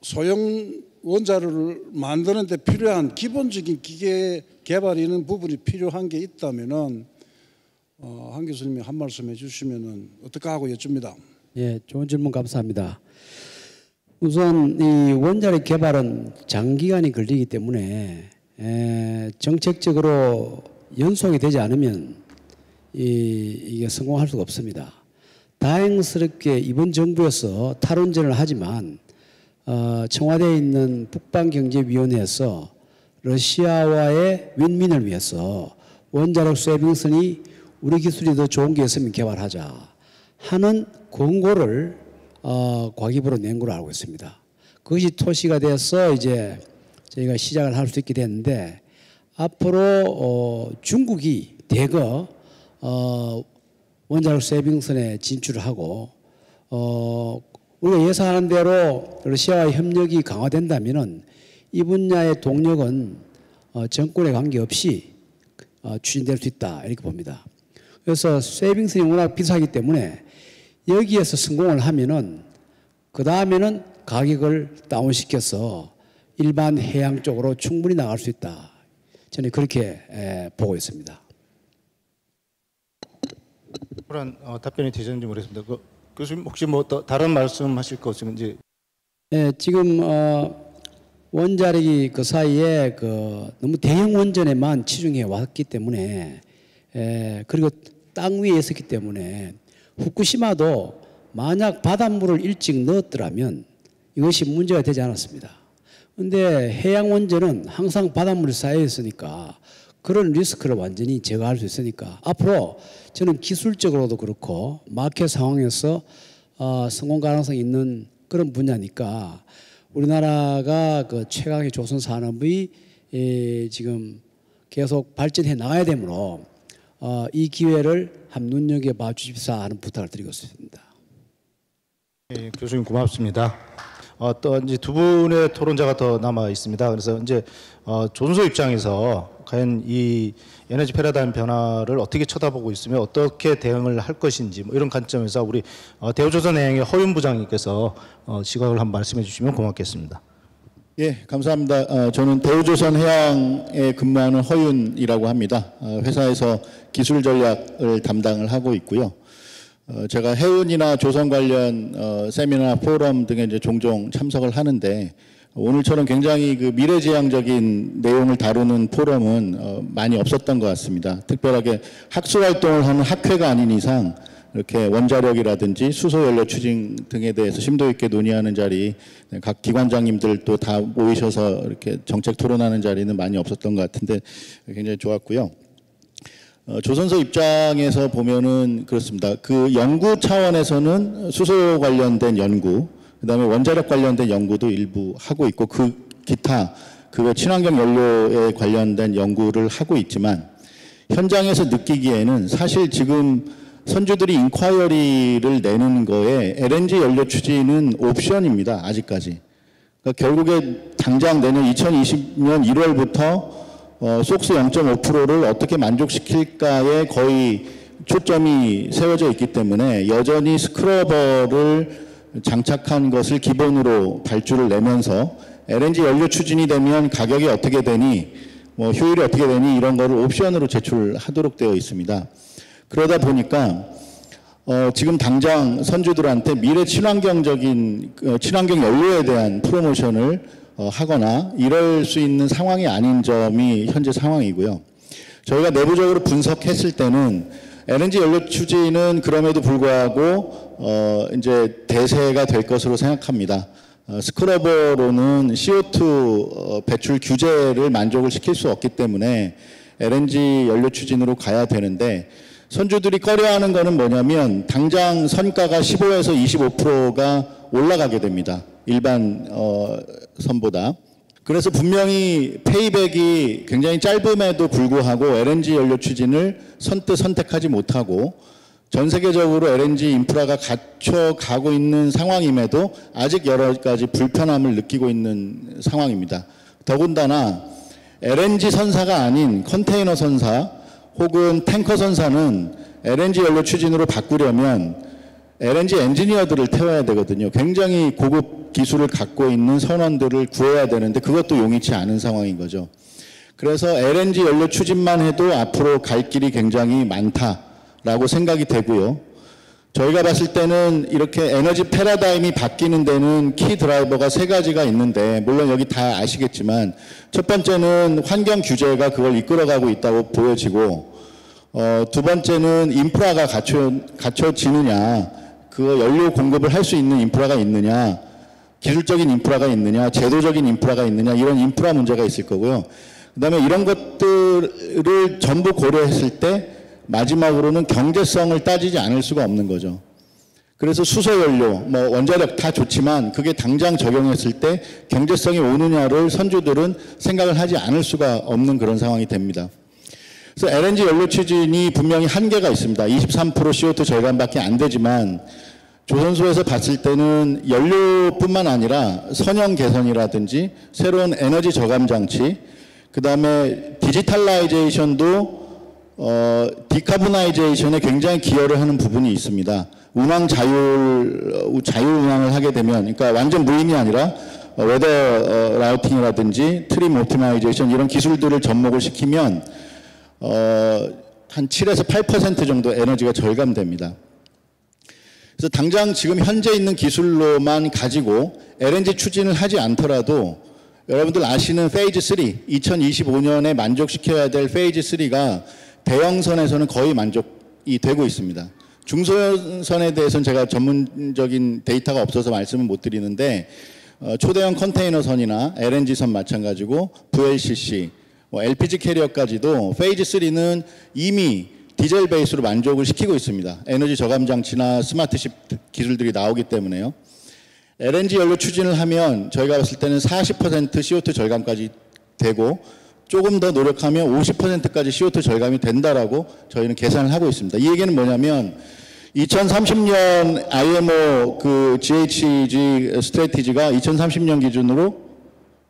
소형 원자로를 만드는 데 필요한 기본적인 기계 개발이는 부분이 필요한 게 있다면은 한 교수님이 한 말씀 해주시면은 어떨까 하고 여쭙니다. 예, 좋은 질문 감사합니다. 우선 이 원자력 개발은 장기간이 걸리기 때문에 정책적으로 연속이 되지 않으면 이게 성공할 수가 없습니다. 다행스럽게 이번 정부에서 탈원전을 하지만 청와대에 있는 북방경제위원회에서 러시아와의 윈윈을 위해서 원자력 쇠빙선이 우리 기술이 더 좋은 게 있으면 개발하자 하는 권고를 과기부로 낸 걸로 알고 있습니다. 그것이 토시가 돼서 이제 저희가 시작을 할 수 있게 됐는데 앞으로 중국이 대거 원자력 쇠빙선에 진출을 하고 우리가 예상하는 대로 러시아와의 협력이 강화된다면은 이 분야의 동력은 정권에 관계없이 추진될 수 있다 이렇게 봅니다. 그래서 쇠빙선이 워낙 비싸기 때문에 여기에서 성공을 하면은 그 다음에는 가격을 다운시켜서 일반 해양 쪽으로 충분히 나갈 수 있다. 저는 그렇게 보고 있습니다. 그런 답변이 되셨는지 모르겠습니다. 교수님 혹시 뭐 또 다른 말씀하실 거 있으면 이제. 네, 지금 원자력이 그 사이에 너무 대형 원전에만 치중해 왔기 때문에 그리고 땅 위에 있었기 때문에 후쿠시마도 만약 바닷물을 일찍 넣었더라면 이것이 문제가 되지 않았습니다. 그런데 해양 원전은 항상 바닷물이 쌓여 있으니까 그런 리스크를 완전히 제거할 수 있으니까 앞으로 저는 기술적으로도 그렇고 마켓 상황에서 성공 가능성이 있는 그런 분야니까 우리나라가 그 최강의 조선 산업이 지금 계속 발전해 나가야 되므로 이 기회를 한번 눈여겨봐 주십사 하는 부탁을 드리고 있습니다. 네, 교수님 고맙습니다. 또 이제 두 분의 토론자가 더 남아 있습니다. 그래서 이제 조선소 입장에서 과연 이 에너지 패러다임 변화를 어떻게 쳐다보고 있으며 어떻게 대응을 할 것인지 뭐 이런 관점에서 우리 대우조선해양의 허윤 부장님께서 시각을 한번 말씀해 주시면 고맙겠습니다. 예, 감사합니다. 저는 대우조선해양에 근무하는 허윤이라고 합니다. 회사에서 기술 전략을 담당을 하고 있고요. 제가 해운이나 조선 관련 세미나, 포럼 등에 이제 종종 참석을 하는데 오늘처럼 굉장히 그 미래지향적인 내용을 다루는 포럼은 많이 없었던 것 같습니다. 특별하게 학술 활동을 하는 학회가 아닌 이상 이렇게 원자력이라든지 수소연료 추진 등에 대해서 심도 있게 논의하는 자리, 각 기관장님들도 다 모이셔서 이렇게 정책 토론하는 자리는 많이 없었던 것 같은데 굉장히 좋았고요. 조선소 입장에서 보면은 그렇습니다. 그 연구 차원에서는 수소 관련된 연구, 그다음에 원자력 관련된 연구도 일부 하고 있고 그 기타 그 친환경 연료에 관련된 연구를 하고 있지만 현장에서 느끼기에는 사실 지금 선주들이 인콰이어리를 내는 거에 LNG 연료 추진은 옵션입니다. 아직까지. 그러니까 결국에 당장 내년 2020년 1월부터 속스 0.5%를 어떻게 만족시킬까에 거의 초점이 세워져 있기 때문에 여전히 스크러버를 장착한 것을 기본으로 발주를 내면서 LNG 연료 추진이 되면 가격이 어떻게 되니, 뭐 효율이 어떻게 되니 이런 거를 옵션으로 제출하도록 되어 있습니다. 그러다 보니까 지금 당장 선주들한테 미래 친환경적인 친환경 연료에 대한 프로모션을 하거나 이럴 수 있는 상황이 아닌 점이 현재 상황이고요. 저희가 내부적으로 분석했을 때는 LNG 연료 추진은 그럼에도 불구하고 이제 대세가 될 것으로 생각합니다. 스크러버로는 CO2 배출 규제를 만족을 시킬 수 없기 때문에 LNG 연료 추진으로 가야 되는데, 선주들이 꺼려하는 것은 뭐냐면 당장 선가가 15에서 25%가 올라가게 됩니다. 일반 선보다. 그래서 분명히 페이백이 굉장히 짧음에도 불구하고 LNG 연료 추진을 선뜻 선택하지 못하고 전 세계적으로 LNG 인프라가 갖춰가고 있는 상황임에도 아직 여러 가지 불편함을 느끼고 있는 상황입니다. 더군다나 LNG 선사가 아닌 컨테이너 선사 혹은 탱커 선사는 LNG 연료 추진으로 바꾸려면 LNG 엔지니어들을 태워야 되거든요. 굉장히 고급 기술을 갖고 있는 선원들을 구해야 되는데 그것도 용이치 않은 상황인 거죠. 그래서 LNG 연료 추진만 해도 앞으로 갈 길이 굉장히 많다라고 생각이 되고요. 저희가 봤을 때는 이렇게 에너지 패러다임이 바뀌는 데는 키 드라이버가 3가지가 있는데, 물론 여기 다 아시겠지만 첫 번째는 환경 규제가 그걸 이끌어가고 있다고 보여지고, 두 번째는 인프라가 갖춰지느냐, 그 연료 공급을 할 수 있는 인프라가 있느냐, 기술적인 인프라가 있느냐, 제도적인 인프라가 있느냐, 이런 인프라 문제가 있을 거고요. 그다음에 이런 것들을 전부 고려했을 때 마지막으로는 경제성을 따지지 않을 수가 없는 거죠. 그래서 수소연료, 뭐 원자력 다 좋지만 그게 당장 적용했을 때 경제성이 오느냐를 선주들은 생각을 하지 않을 수가 없는 그런 상황이 됩니다. 그래서 LNG 연료 추진이 분명히 한계가 있습니다. 23% CO2 절감밖에 안 되지만 조선소에서 봤을 때는 연료뿐만 아니라 선형 개선이라든지 새로운 에너지 저감 장치, 그 다음에 디지털라이제이션도 디카보나이제이션에 굉장히 기여를 하는 부분이 있습니다. 운항 자율 운항을 하게 되면, 그러니까 완전 무인이 아니라 웨더 라우팅이라든지 트림 오프티마이제이션 이런 기술들을 접목을 시키면 한 7에서 8% 정도 에너지가 절감됩니다. 그래서 당장 지금 현재 있는 기술로만 가지고 LNG 추진을 하지 않더라도 여러분들 아시는 페이즈 3, 2025년에 만족시켜야 될 페이즈 3가 대형선에서는 거의 만족이 되고 있습니다. 중소선에 대해서는 제가 전문적인 데이터가 없어서 말씀을 못 드리는데 초대형 컨테이너선이나 LNG선 마찬가지고 VLCC, LPG 캐리어까지도 페이즈 3는 이미 디젤 베이스로 만족을 시키고 있습니다. 에너지 저감 장치나 스마트십 기술들이 나오기 때문에요. LNG 연료 추진을 하면 저희가 봤을 때는 40% CO2 절감까지 되고 조금 더 노력하면 50%까지 CO2 절감이 된다라고 저희는 계산을 하고 있습니다. 이 얘기는 뭐냐면 2030년 IMO 그 GHG 스트래티지가 2030년 기준으로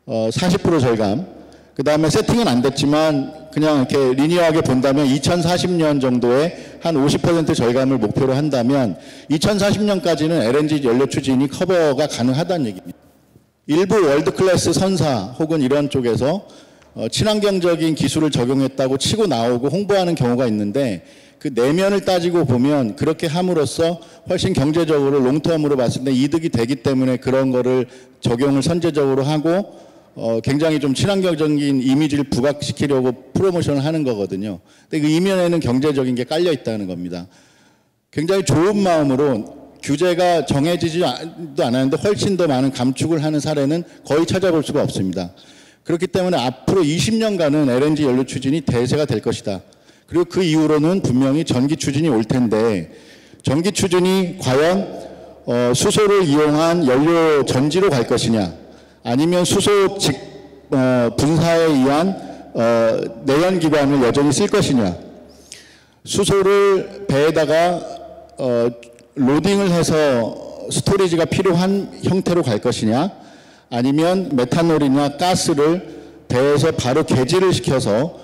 40% 절감, 그 다음에 세팅은 안 됐지만 그냥 이렇게 리니어하게 본다면 2040년 정도에 한 50% 절감을 목표로 한다면 2040년까지는 LNG 연료 추진이 커버가 가능하다는 얘기입니다. 일부 월드클래스 선사 혹은 이런 쪽에서 친환경적인 기술을 적용했다고 치고 나오고 홍보하는 경우가 있는데 그 내면을 따지고 보면 그렇게 함으로써 훨씬 경제적으로 롱텀으로 봤을 때 이득이 되기 때문에 그런 거를 적용을 선제적으로 하고 굉장히 좀 친환경적인 이미지를 부각시키려고 프로모션을 하는 거거든요. 근데 그 이면에는 경제적인 게 깔려 있다는 겁니다. 굉장히 좋은 마음으로 규제가 정해지지도 않았는데 훨씬 더 많은 감축을 하는 사례는 거의 찾아볼 수가 없습니다. 그렇기 때문에 앞으로 20년간은 LNG 연료 추진이 대세가 될 것이다. 그리고 그 이후로는 분명히 전기 추진이 올 텐데 전기 추진이 과연 수소를 이용한 연료 전지로 갈 것이냐, 아니면 수소 분사에 의한 내연 기관을 여전히 쓸 것이냐, 수소를 배에다가 로딩을 해서 스토리지가 필요한 형태로 갈 것이냐, 아니면 메탄올이나 가스를 배에서 바로 개지를 시켜서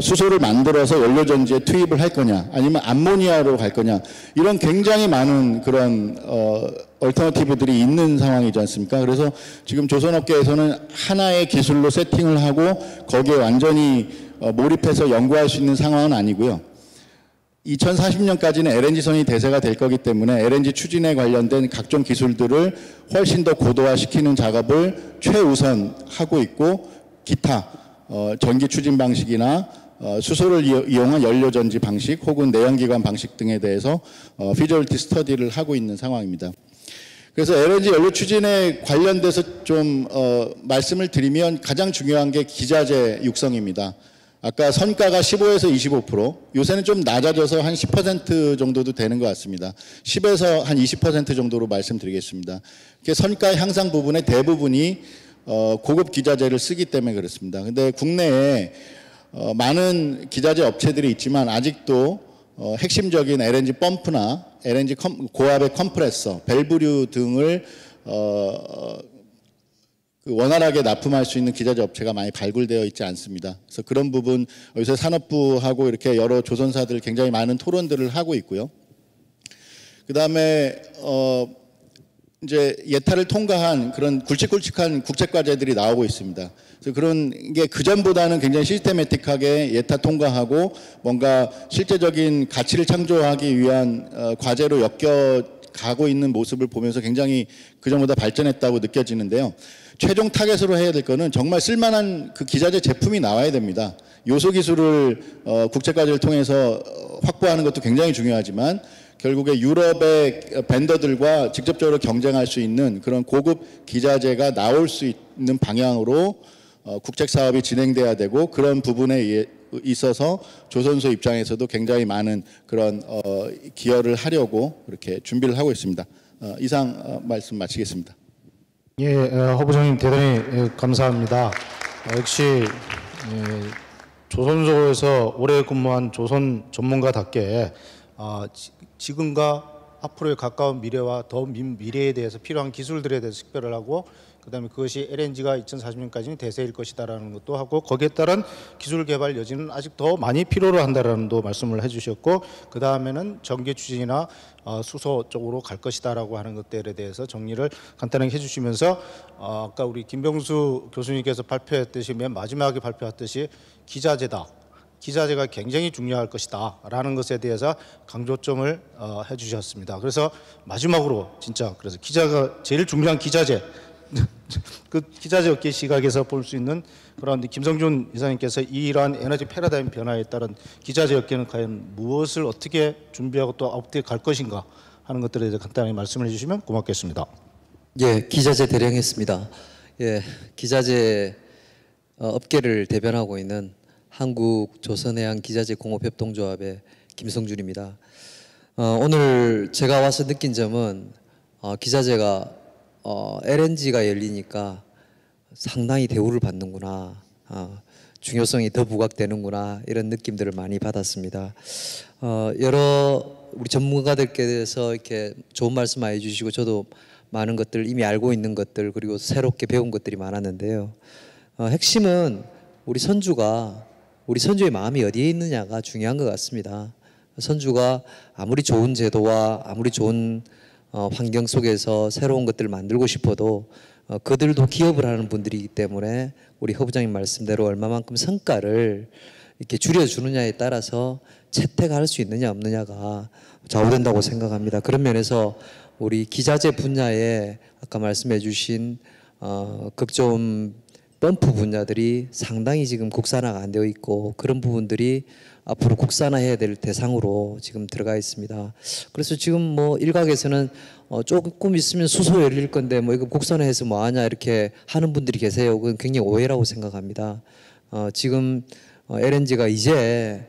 수소를 만들어서 연료전지에 투입을 할 거냐, 아니면 암모니아로 갈 거냐, 이런 굉장히 많은 그런 얼터너티브들이 있는 상황이지 않습니까? 그래서 지금 조선업계에서는 하나의 기술로 세팅을 하고 거기에 완전히 몰입해서 연구할 수 있는 상황은 아니고요. 2040년까지는 LNG선이 대세가 될 거기 때문에 LNG 추진에 관련된 각종 기술들을 훨씬 더 고도화시키는 작업을 최우선 하고 있고, 기타 전기 추진 방식이나 수소를 이용한 연료전지 방식 혹은 내연기관 방식 등에 대해서 피저빌티 스터디를 하고 있는 상황입니다. 그래서 LNG 연료 추진에 관련돼서 좀 말씀을 드리면 가장 중요한 게 기자재 육성입니다. 아까 선가가 15에서 25%, 요새는 좀 낮아져서 한 10% 정도도 되는 것 같습니다. 10에서 한 20% 정도로 말씀드리겠습니다. 선가 향상 부분의 대부분이 고급 기자재를 쓰기 때문에 그렇습니다. 근데 국내에 많은 기자재 업체들이 있지만 아직도 핵심적인 LNG 펌프나 LNG 고압의 컴프레서, 밸브류 등을 원활하게 납품할 수 있는 기자재 업체가 많이 발굴되어 있지 않습니다. 그래서 그런 부분 요새 산업부하고 이렇게 여러 조선사들 굉장히 많은 토론들을 하고 있고요. 그 다음에 이제 예타를 통과한 그런 굵직굵직한 국제과제들이 나오고 있습니다. 그래서 그런 게 그전보다는 굉장히 시스테매틱하게 예타 통과하고 뭔가 실제적인 가치를 창조하기 위한 과제로 엮여가고 있는 모습을 보면서 굉장히 그전보다 발전했다고 느껴지는데요. 최종 타겟으로 해야 될 거는 정말 쓸만한 그 기자재 제품이 나와야 됩니다. 요소 기술을 국제과제를 통해서 확보하는 것도 굉장히 중요하지만 결국에 유럽의 벤더들과 직접적으로 경쟁할 수 있는 그런 고급 기자재가 나올 수 있는 방향으로 국책 사업이 진행돼야 되고, 그런 부분에 있어서 조선소 입장에서도 굉장히 많은 그런 기여를 하려고 이렇게 준비를 하고 있습니다. 이상 말씀 마치겠습니다. 예, 허 부장님 대단히 감사합니다. 역시 조선소에서 오래 근무한 조선 전문가답게 지금과 앞으로의 가까운 미래와 더 미래에 대해서 필요한 기술들에 대해서 식별을 하고, 그다음에 그것이 LNG가 2040년까지는 대세일 것이다라는 것도 하고, 거기에 따른 기술 개발 여지는 아직 더 많이 필요로 한다라는 도 말씀을 해주셨고, 그 다음에는 전기 추진이나 수소 쪽으로 갈 것이다라고 하는 것들에 대해서 정리를 간단하게 해주시면서 아까 우리 김병수 교수님께서 발표했듯이 맨 마지막에 발표했듯이 기자재가 굉장히 중요할 것이다 라는 것에 대해서 강조점을 해주셨습니다. 그래서 마지막으로 진짜 그래서 기자가 제일 중요한 기자재 그 기자재 업계 시각에서 볼 수 있는 그런 김성준 이사님께서 이러한 에너지 패러다임 변화에 따른 기자재 업계는 과연 무엇을 어떻게 준비하고 또 어떻게 갈 것인가 하는 것들에 대해서 간단히 말씀을 해주시면 고맙겠습니다. 예, 기자재 대령했습니다. 예, 기자재 업계를 대변하고 있는 한국 조선해양 기자재 공업협동조합의 김성준입니다. 오늘 제가 와서 느낀 점은 기자재가 LNG가 열리니까 상당히 대우를 받는구나, 중요성이 더 부각되는구나, 이런 느낌들을 많이 받았습니다. 여러 우리 전문가들께서 이렇게 좋은 말씀 많이 해주시고 저도 많은 것들 이미 알고 있는 것들 그리고 새롭게 배운 것들이 많았는데요. 핵심은 우리 선주의 마음이 어디에 있느냐가 중요한 것 같습니다. 선주가 아무리 좋은 제도와 아무리 좋은 환경 속에서 새로운 것들을 만들고 싶어도 그들도 기업을 하는 분들이기 때문에 우리 허 부장님 말씀대로 얼마만큼 성과를 이렇게 줄여주느냐에 따라서 채택할 수 있느냐 없느냐가 좌우된다고 생각합니다. 그런 면에서 우리 기자재 분야에 아까 말씀해 주신 극좀 펌프 분야들이 상당히 지금 국산화가 안 되어 있고 그런 부분들이 앞으로 국산화해야 될 대상으로 지금 들어가 있습니다. 그래서 지금 뭐 일각에서는 조금 있으면 수소 열릴 건데 뭐 이거 국산화해서 뭐 하냐 이렇게 하는 분들이 계세요. 그건 굉장히 오해라고 생각합니다. 지금 LNG가 이제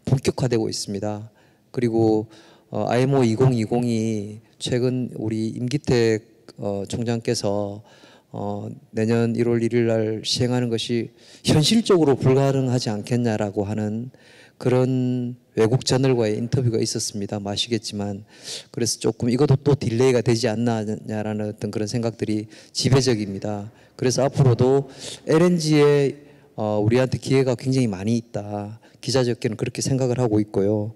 본격화되고 있습니다. 그리고 IMO 2020이 최근 우리 임기택 총장께서 내년 1월 1일 날 시행하는 것이 현실적으로 불가능하지 않겠냐라고 하는 그런 외국 저널과의 인터뷰가 있었습니다. 아시겠지만 그래서 조금 이것도 또 딜레이가 되지 않느냐라는 어떤 그런 생각들이 지배적입니다. 그래서 앞으로도 LNG의 우리한테 기회가 굉장히 많이 있다. 기자재 업계는 그렇게 생각을 하고 있고요.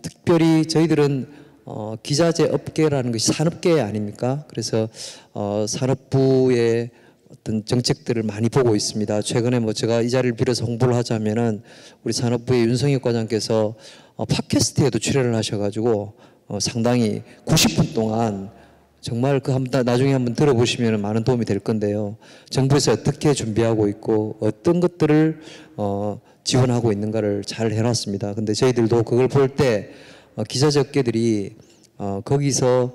특별히 저희들은 기자재 업계라는 것이 산업계 아닙니까? 그래서 산업부의 어떤 정책들을 많이 보고 있습니다. 최근에 뭐 제가 이 자리를 빌어서 홍보를 하자면은 우리 산업부의 윤성혁 과장께서 팟캐스트에도 출연을 하셔가지고 상당히 90분 동안 정말 나중에 한번 들어보시면 많은 도움이 될 건데요. 정부에서 어떻게 준비하고 있고 어떤 것들을 지원하고 있는가를 잘 해놨습니다. 근데 저희들도 그걸 볼 때 기자재 업계들이 거기서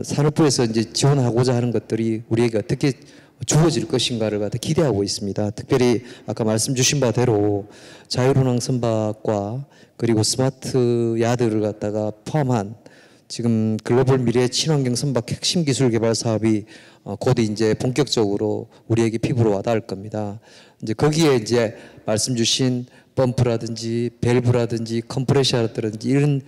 산업부에서 이제 지원하고자 하는 것들이 우리에게 어떻게 주어질 것인가를 갖다 기대하고 있습니다. 특별히 아까 말씀 주신 바대로 자율운항 선박과 그리고 스마트 야드를 갖다가 포함한 지금 글로벌 미래 친환경 선박 핵심 기술 개발 사업이 곧 이제 본격적으로 우리에게 피부로 와닿을 겁니다. 이제 거기에 이제 말씀 주신 펌프라든지 밸브라든지 컴프레셔라든지 이런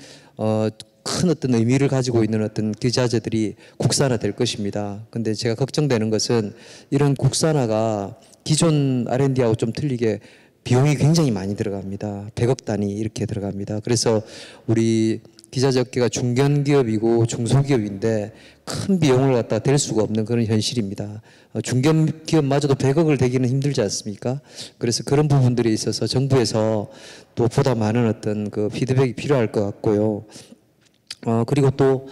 큰 어떤 의미를 가지고 있는 어떤 기자재들이 국산화 될 것입니다. 근데 제가 걱정되는 것은 이런 국산화가 기존 R&D하고 좀 틀리게 비용이 굉장히 많이 들어갑니다. 100억 단위 이렇게 들어갑니다. 그래서 우리 기자재 업계가 중견기업이고 중소기업인데 큰 비용을 갖다 댈 수가 없는 그런 현실입니다. 중견기업마저도 100억을 대기는 힘들지 않습니까? 그래서 그런 부분들에 있어서 정부에서 또 보다 많은 어떤 그 피드백이 필요할 것 같고요. 그리고 또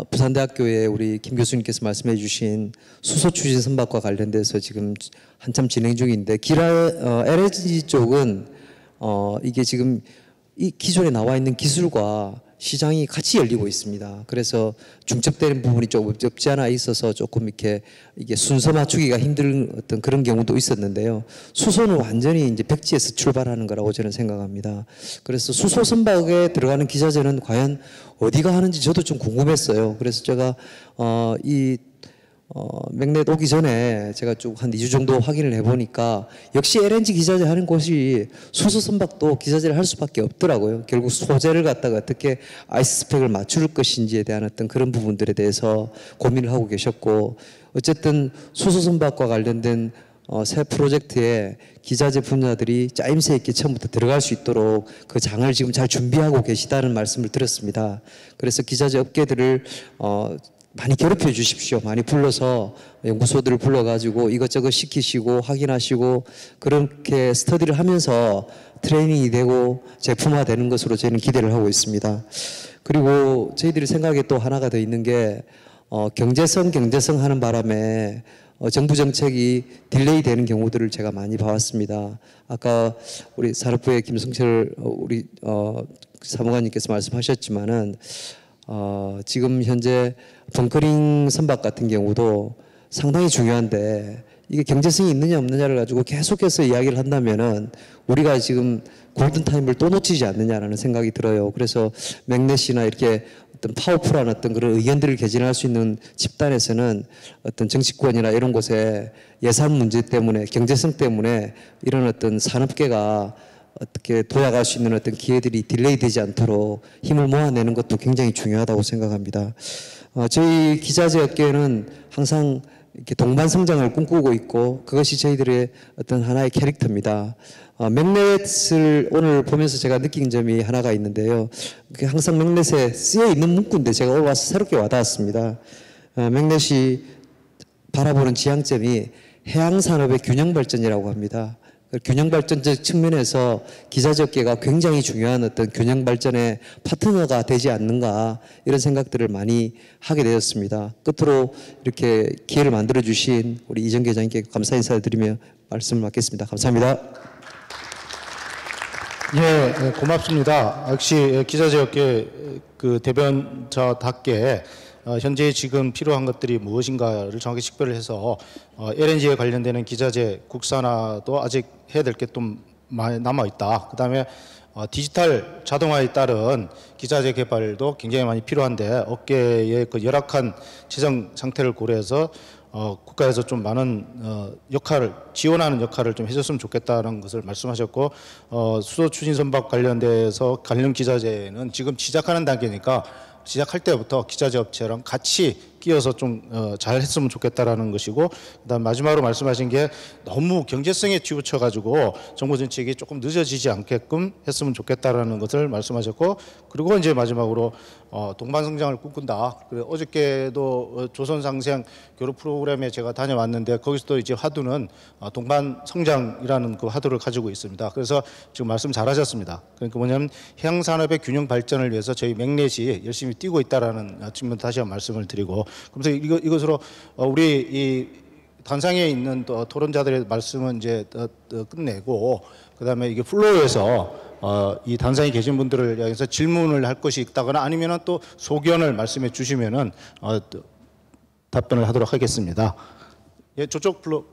부산대학교에 우리 김 교수님께서 말씀해 주신 수소 추진 선박과 관련돼서 지금 한참 진행 중인데 LNG 쪽은 이게 지금 이 기존에 나와 있는 기술과 시장이 같이 열리고 있습니다. 그래서 중첩되는 부분이 조금 없지 않아 있어서 조금 이렇게 이게 순서 맞추기가 힘든 어떤 그런 경우도 있었는데요. 수소는 완전히 이제 백지에서 출발하는 거라고 저는 생각합니다. 그래서 수소 선박에 들어가는 기자재는 과연 어디가 하는지 저도 좀 궁금했어요. 그래서 제가 맥넷 오기 전에 제가 쭉 한 2주 정도 확인을 해보니까 역시 LNG 기자재 하는 곳이 수소 선박도 기자재를 할 수밖에 없더라고요. 결국 소재를 갖다가 어떻게 아이스 스펙을 맞출 것인지에 대한 어떤 그런 부분들에 대해서 고민을 하고 계셨고, 어쨌든 수소 선박과 관련된 새 프로젝트에 기자재 분야들이 짜임새 있게 처음부터 들어갈 수 있도록 그 장을 지금 잘 준비하고 계시다는 말씀을 들었습니다. 그래서 기자재 업계들을 많이 괴롭혀 주십시오. 많이 불러서 연구소들을 불러가지고 이것저것 시키시고 확인하시고 그렇게 스터디를 하면서 트레이닝이 되고 제품화되는 것으로 저희는 기대를 하고 있습니다. 그리고 저희들이 생각에 또 하나가 더 있는 게 경제성 하는 바람에 정부 정책이 딜레이 되는 경우들을 제가 많이 봐왔습니다. 아까 우리 산업부의 김성철 우리 사무관님께서 말씀하셨지만은 지금 현재 벙커링 선박 같은 경우도 상당히 중요한데 이게 경제성이 있느냐 없느냐를 가지고 계속해서 이야기를 한다면은 우리가 지금 골든타임을 또 놓치지 않느냐라는 생각이 들어요. 그래서 맥넷이나 이렇게 어떤 파워풀한 어떤 그런 의견들을 개진할 수 있는 집단에서는 어떤 정치권이나 이런 곳에 예산 문제 때문에 경제성 때문에 이런 어떤 산업계가 어떻게 도약할 수 있는 어떤 기회들이 딜레이 되지 않도록 힘을 모아내는 것도 굉장히 중요하다고 생각합니다. 저희 기자재 업계는 항상 이렇게 동반 성장을 꿈꾸고 있고 그것이 저희들의 어떤 하나의 캐릭터입니다. 맥넷을 오늘 보면서 제가 느낀 점이 하나가 있는데요. 항상 맥넷에 쓰여 있는 문구인데 제가 오늘 와서 새롭게 와닿았습니다. 맥넷이 바라보는 지향점이 해양 산업의 균형 발전이라고 합니다. 균형 발전적 측면에서 기자재 업계가 굉장히 중요한 어떤 균형 발전의 파트너가 되지 않는가 이런 생각들을 많이 하게 되었습니다. 끝으로 이렇게 기회를 만들어 주신 우리 이정기 회장님께 감사 인사드리며 말씀을 맡겠습니다. 감사합니다. 예, 고맙습니다. 역시 기자재 업계 그 대변자답게 현재 지금 필요한 것들이 무엇인가를 정확히 식별을 해서 LNG에 관련되는 기자재 국산화도 아직 해야 될 게 좀 많이 남아 있다. 그다음에 디지털 자동화에 따른 기자재 개발도 굉장히 많이 필요한데 업계의 그 열악한 재정 상태를 고려해서 국가에서 좀 많은 역할을 지원하는 역할을 좀 해줬으면 좋겠다는 것을 말씀하셨고 수소 추진 선박 관련돼서 관련 기자재는 지금 시작하는 단계니까 시작할 때부터 기자재 업체랑 같이 끼어서 좀 잘했으면 좋겠다라는 것이고, 그다음 마지막으로 말씀하신 게 너무 경제성에 치우쳐가지고 정부 정책이 조금 늦어지지 않게끔 했으면 좋겠다라는 것을 말씀하셨고, 그리고 이제 마지막으로 동반 성장을 꿈꾼다. 그리고 어저께도 조선 상생 교육 프로그램에 제가 다녀왔는데 거기서도 이제 화두는 동반 성장이라는 그 화두를 가지고 있습니다. 그래서 지금 말씀 잘하셨습니다. 그러니까 뭐냐면 해양 산업의 균형 발전을 위해서 저희 맥넷이 열심히 뛰고 있다라는 측면 다시 한번 말씀을 드리고, 그래서 이것으로 우리 이 단상에 있는 또 토론자들의 말씀은 이제 끝내고, 그다음에 이게 플로어에서 이 단상에 계신 분들을 향해서 질문을 할 것이 있다거나 아니면은 또 소견을 말씀해 주시면은 답변을 하도록 하겠습니다. 예, 저쪽 플로어.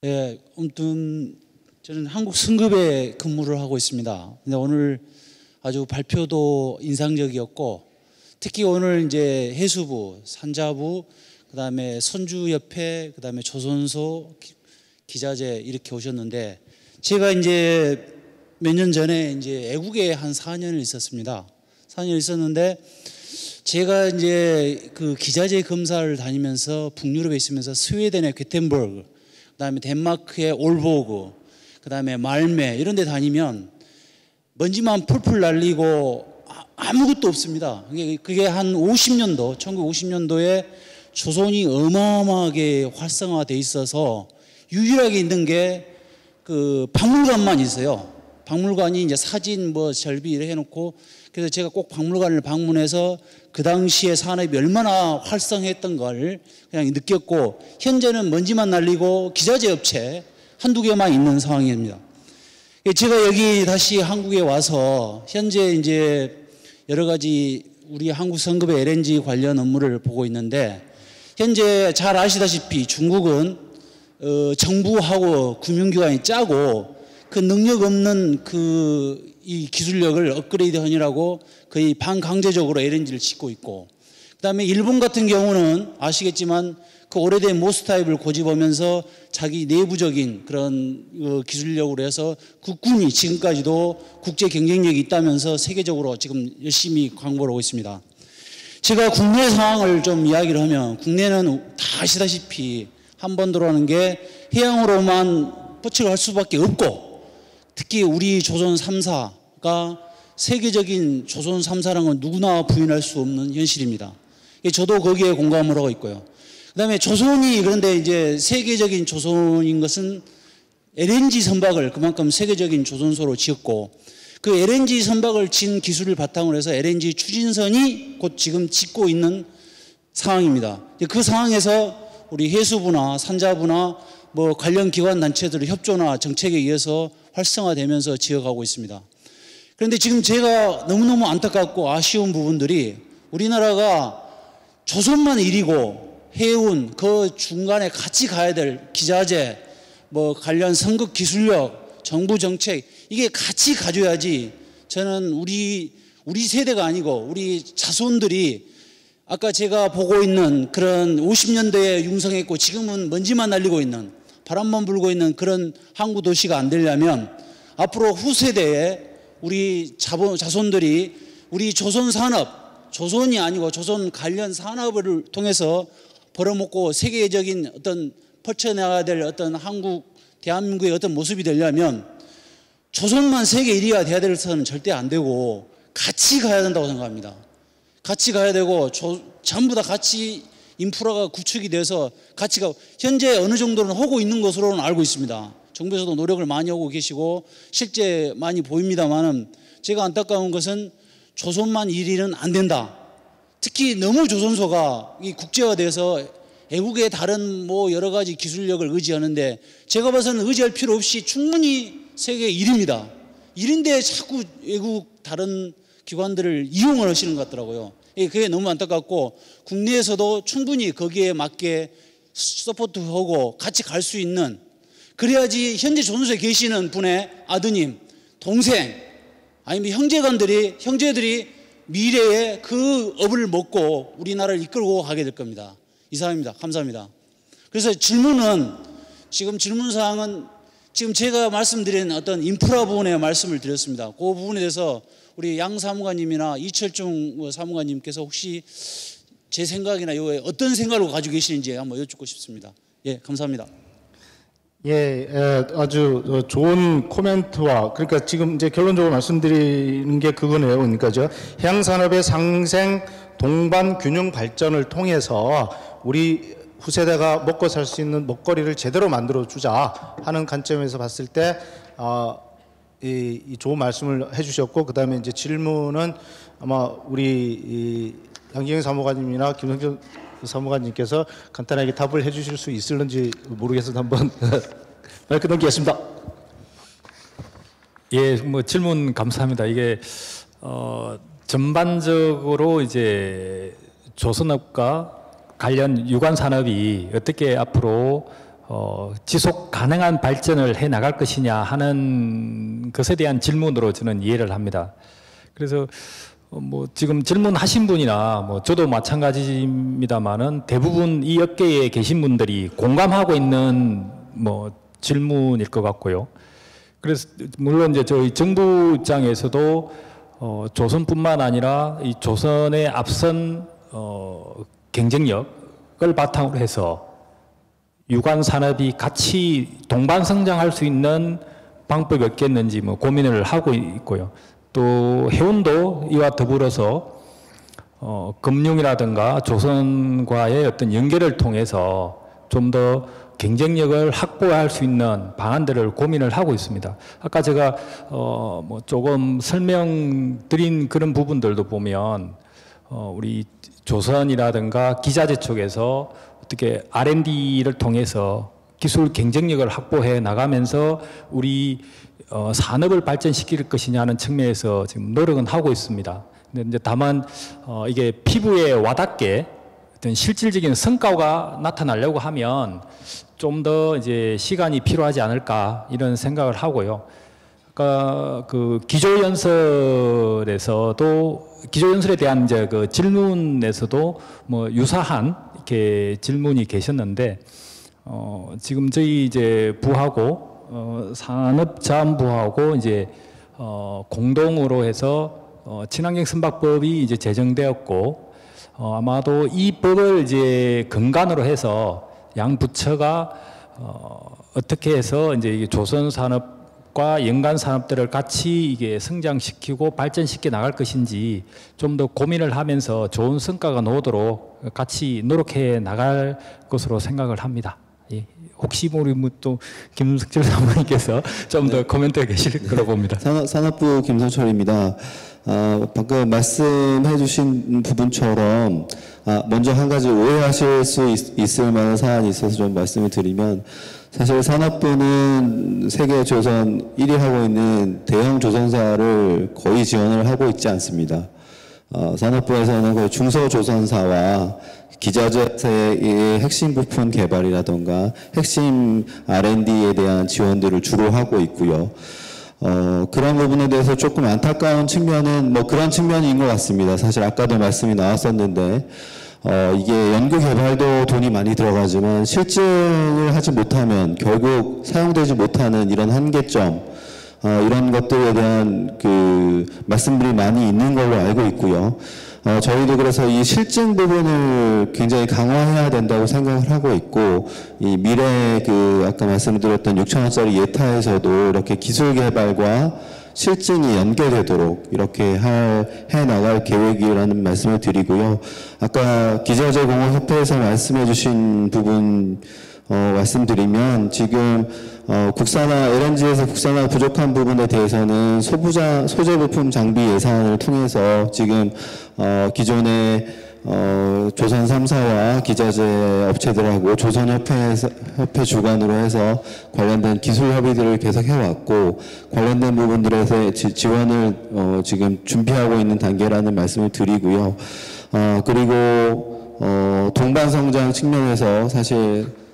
예, 아무튼 저는 한국 승급에 근무를 하고 있습니다. 근데 오늘 아주 발표도 인상적이었고, 특히 오늘 이제 해수부, 산자부, 그다음에 선주협회, 그다음에 조선소, 기자재 이렇게 오셨는데, 제가 이제 몇 년 전에 이제 애국에 한 4년을 있었습니다. 4년 있었는데, 제가 이제 그 기자재 검사를 다니면서 북유럽에 있으면서 스웨덴의 괴텐버그, 그다음에 덴마크의 올보그, 그다음에 말메 이런 데 다니면 먼지만 풀풀 날리고 아무것도 없습니다. 그게 한 50년도, 1950년도에 조선이 어마어마하게 활성화돼 있어서 유일하게 있는 게 그 박물관만 있어요. 박물관이 이제 사진 뭐 절비 이렇게 해놓고, 그래서 제가 꼭 박물관을 방문해서 그 당시에 산업이 얼마나 활성했던 걸 그냥 느꼈고, 현재는 먼지만 날리고 기자재 업체 한두 개만 있는 상황입니다. 제가 여기 다시 한국에 와서 현재 이제 여러 가지 우리 한국 성급의 LNG 관련 업무를 보고 있는데, 현재 잘 아시다시피 중국은 정부하고 금융기관이 짜고 그 능력 없는 이 기술력을 업그레이드하느라고 거의 반강제적으로 LNG를 짓고 있고, 그다음에 일본 같은 경우는 아시겠지만 그 오래된 모스타입을 고집하면서 자기 내부적인 그런 기술력으로 해서 국군이 지금까지도 국제 경쟁력이 있다면서 세계적으로 지금 열심히 광고를 하고 있습니다. 제가 국내 상황을 좀 이야기를 하면, 국내는 다 아시다시피 한 번 들어오는 게 해양으로만 뻗쳐갈 수밖에 없고, 특히 우리 조선 3사가 세계적인 조선 3사라는 건 누구나 부인할 수 없는 현실입니다. 저도 거기에 공감을 하고 있고요. 그다음에 조선이, 그런데 이제 세계적인 조선인 것은 LNG 선박을 그만큼 세계적인 조선소로 지었고, 그 LNG 선박을 진 기술을 바탕으로 해서 LNG 추진선이 곧 지금 짓고 있는 상황입니다. 그 상황에서 우리 해수부나 산자부나 뭐 관련 기관 단체들의 협조나 정책에 의해서 활성화되면서 지어가고 있습니다. 그런데 지금 제가 너무너무 안타깝고 아쉬운 부분들이, 우리나라가 조선만 일이고 해운 그 중간에 같이 가야 될 기자재, 뭐 관련 선급 기술력, 정부 정책, 이게 같이 가져야지 저는 우리 세대가 아니고 우리 자손들이 아까 제가 보고 있는 그런 50년대에 융성했고 지금은 먼지만 날리고 있는, 바람만 불고 있는 그런 항구 도시가 안 되려면 앞으로 후세대에 우리 자손들이 우리 조선 산업, 조선이 아니고 조선 관련 산업을 통해서 벌어먹고 세계적인 어떤 펼쳐나가야 될 어떤 한국, 대한민국의 어떤 모습이 되려면 조선만 세계 1위가 돼야 될서는 절대 안 되고 같이 가야 된다고 생각합니다. 같이 가야 되고 전부 다 같이 인프라가 구축이 돼서 같이 가고, 현재 어느 정도는 하고 있는 것으로는 알고 있습니다. 정부에서도 노력을 많이 하고 계시고 실제 많이 보입니다만은, 제가 안타까운 것은 조선만 1위는 안 된다. 특히 너무 조선소가 이 국제화돼서 애국의 다른 뭐 여러 가지 기술력을 의지하는데, 제가 봐서는 의지할 필요 없이 충분히 세계 1위입니다. 1인데 자꾸 애국 다른 기관들을 이용을 하시는 것 같더라고요. 그게 너무 안타깝고, 국내에서도 충분히 거기에 맞게 서포트하고 같이 갈 수 있는, 그래야지 현재 조선소에 계시는 분의 아드님, 동생, 아니면 형제들이 미래에 그 업을 먹고 우리나라를 이끌고 가게 될 겁니다. 이상입니다. 감사합니다. 그래서 지금 질문사항은 지금 제가 말씀드린 어떤 인프라 부분에 말씀을 드렸습니다. 그 부분에 대해서 우리 양 사무관님이나 이철중 사무관님께서 혹시 제 생각이나 이거에 어떤 생각을 가지고 계시는지 한번 여쭙고 싶습니다. 예, 감사합니다. 예, 아주 좋은 코멘트와 그러니까 지금 이제 결론적으로 말씀드리는 게 그거네요. 그러니까 해양산업의 상생 동반 균형 발전을 통해서 우리 후세대가 먹고 살 수 있는 먹거리를 제대로 만들어 주자 하는 관점에서 봤을 때 이 좋은 말씀을 해주셨고, 그다음에 이제 질문은 아마 우리 양기영 사무관님이나 김성준 사무관님께서 간단하게 답을 해주실 수 있을는지 모르겠어서 한번 마이크 넘기겠습니다. 예, 뭐 질문 감사합니다. 이게 전반적으로 이제 조선업과 관련 유관 산업이 어떻게 앞으로 지속 가능한 발전을 해 나갈 것이냐 하는 것에 대한 질문으로 저는 이해를 합니다. 그래서 뭐 지금 질문하신 분이나 뭐 저도 마찬가지입니다만은 대부분 이 업계에 계신 분들이 공감하고 있는 뭐 질문일 것 같고요. 그래서 물론 이제 저희 정부 입장에서도 조선뿐만 아니라 이 조선의 앞선 경쟁력을 바탕으로 해서 유관 산업이 같이 동반 성장할 수 있는 방법이 없겠는지 뭐 고민을 하고 있고요. 또 해운도 이와 더불어서 금융이라든가 조선과의 어떤 연결을 통해서 좀 더 경쟁력을 확보할 수 있는 방안들을 고민을 하고 있습니다. 아까 제가 뭐 조금 설명드린 그런 부분들도 보면 우리 조선이라든가 기자재 쪽에서 어떻게 R&D를 통해서 기술 경쟁력을 확보해 나가면서 우리 산업을 발전시킬 것이냐는 측면에서 지금 노력은 하고 있습니다. 근데 이제 다만 이게 피부에 와닿게 어떤 실질적인 성과가 나타나려고 하면 좀 더 이제 시간이 필요하지 않을까 이런 생각을 하고요. 아까 그 기조연설에 대한 이제 그 질문에서도 뭐 유사한 이렇게 질문이 계셨는데 지금 저희 이제 부하고 산업자원부하고 이제 공동으로 해서 친환경 선박법이 이제 제정되었고 아마도 이 법을 이제 근간으로 해서 양 부처가 어떻게 해서 이제 이게 조선 산업과 연관 산업들을 같이 이게 성장시키고 발전시켜 나갈 것인지 좀 더 고민을 하면서 좋은 성과가 나오도록 같이 노력해 나갈 것으로 생각을 합니다. 예. 혹시 모르면 또 김석철 사무님께서 좀 더 코멘트가 계실 거로 봅니다. 산업부 김성철입니다. 방금 말씀해 주신 부분처럼 먼저 한 가지 오해하실 수 있을 만한 사안이 있어서 좀 말씀을 드리면, 사실 산업부는 세계 조선 1위 하고 있는 대형 조선사를 거의 지원을 하고 있지 않습니다. 산업부에서는 거의 중소조선사와 기자재의 핵심 부품 개발이라던가 핵심 R&D에 대한 지원들을 주로 하고 있고요. 그런 부분에 대해서 조금 안타까운 측면은 뭐 그런 측면인 것 같습니다. 사실 아까도 말씀이 나왔었는데 이게 연구 개발도 돈이 많이 들어가지만 실증을 하지 못하면 결국 사용되지 못하는 이런 한계점, 이런 것들에 대한 그 말씀들이 많이 있는 걸로 알고 있고요. 저희도 그래서 이 실증 부분을 굉장히 강화해야 된다고 생각을 하고 있고, 이 미래 그 아까 말씀드렸던 6천원짜리 예타에서도 이렇게 기술 개발과 실증이 연계되도록 이렇게 해 나갈 계획이라는 말씀을 드리고요. 아까 기자재공업협회에서 말씀해 주신 부분 말씀드리면, 지금 국산화, LNG에서 국산화 부족한 부분에 대해서는 소재 부품 장비 예산을 통해서 지금 기존의 조선 3사와 기자재 업체들하고 조선협회 주관으로 해서 관련된 기술 협의들을 계속 해왔고, 관련된 부분들에서 지원을 지금 준비하고 있는 단계라는 말씀을 드리고요. 그리고 동반성장 측면에서 사실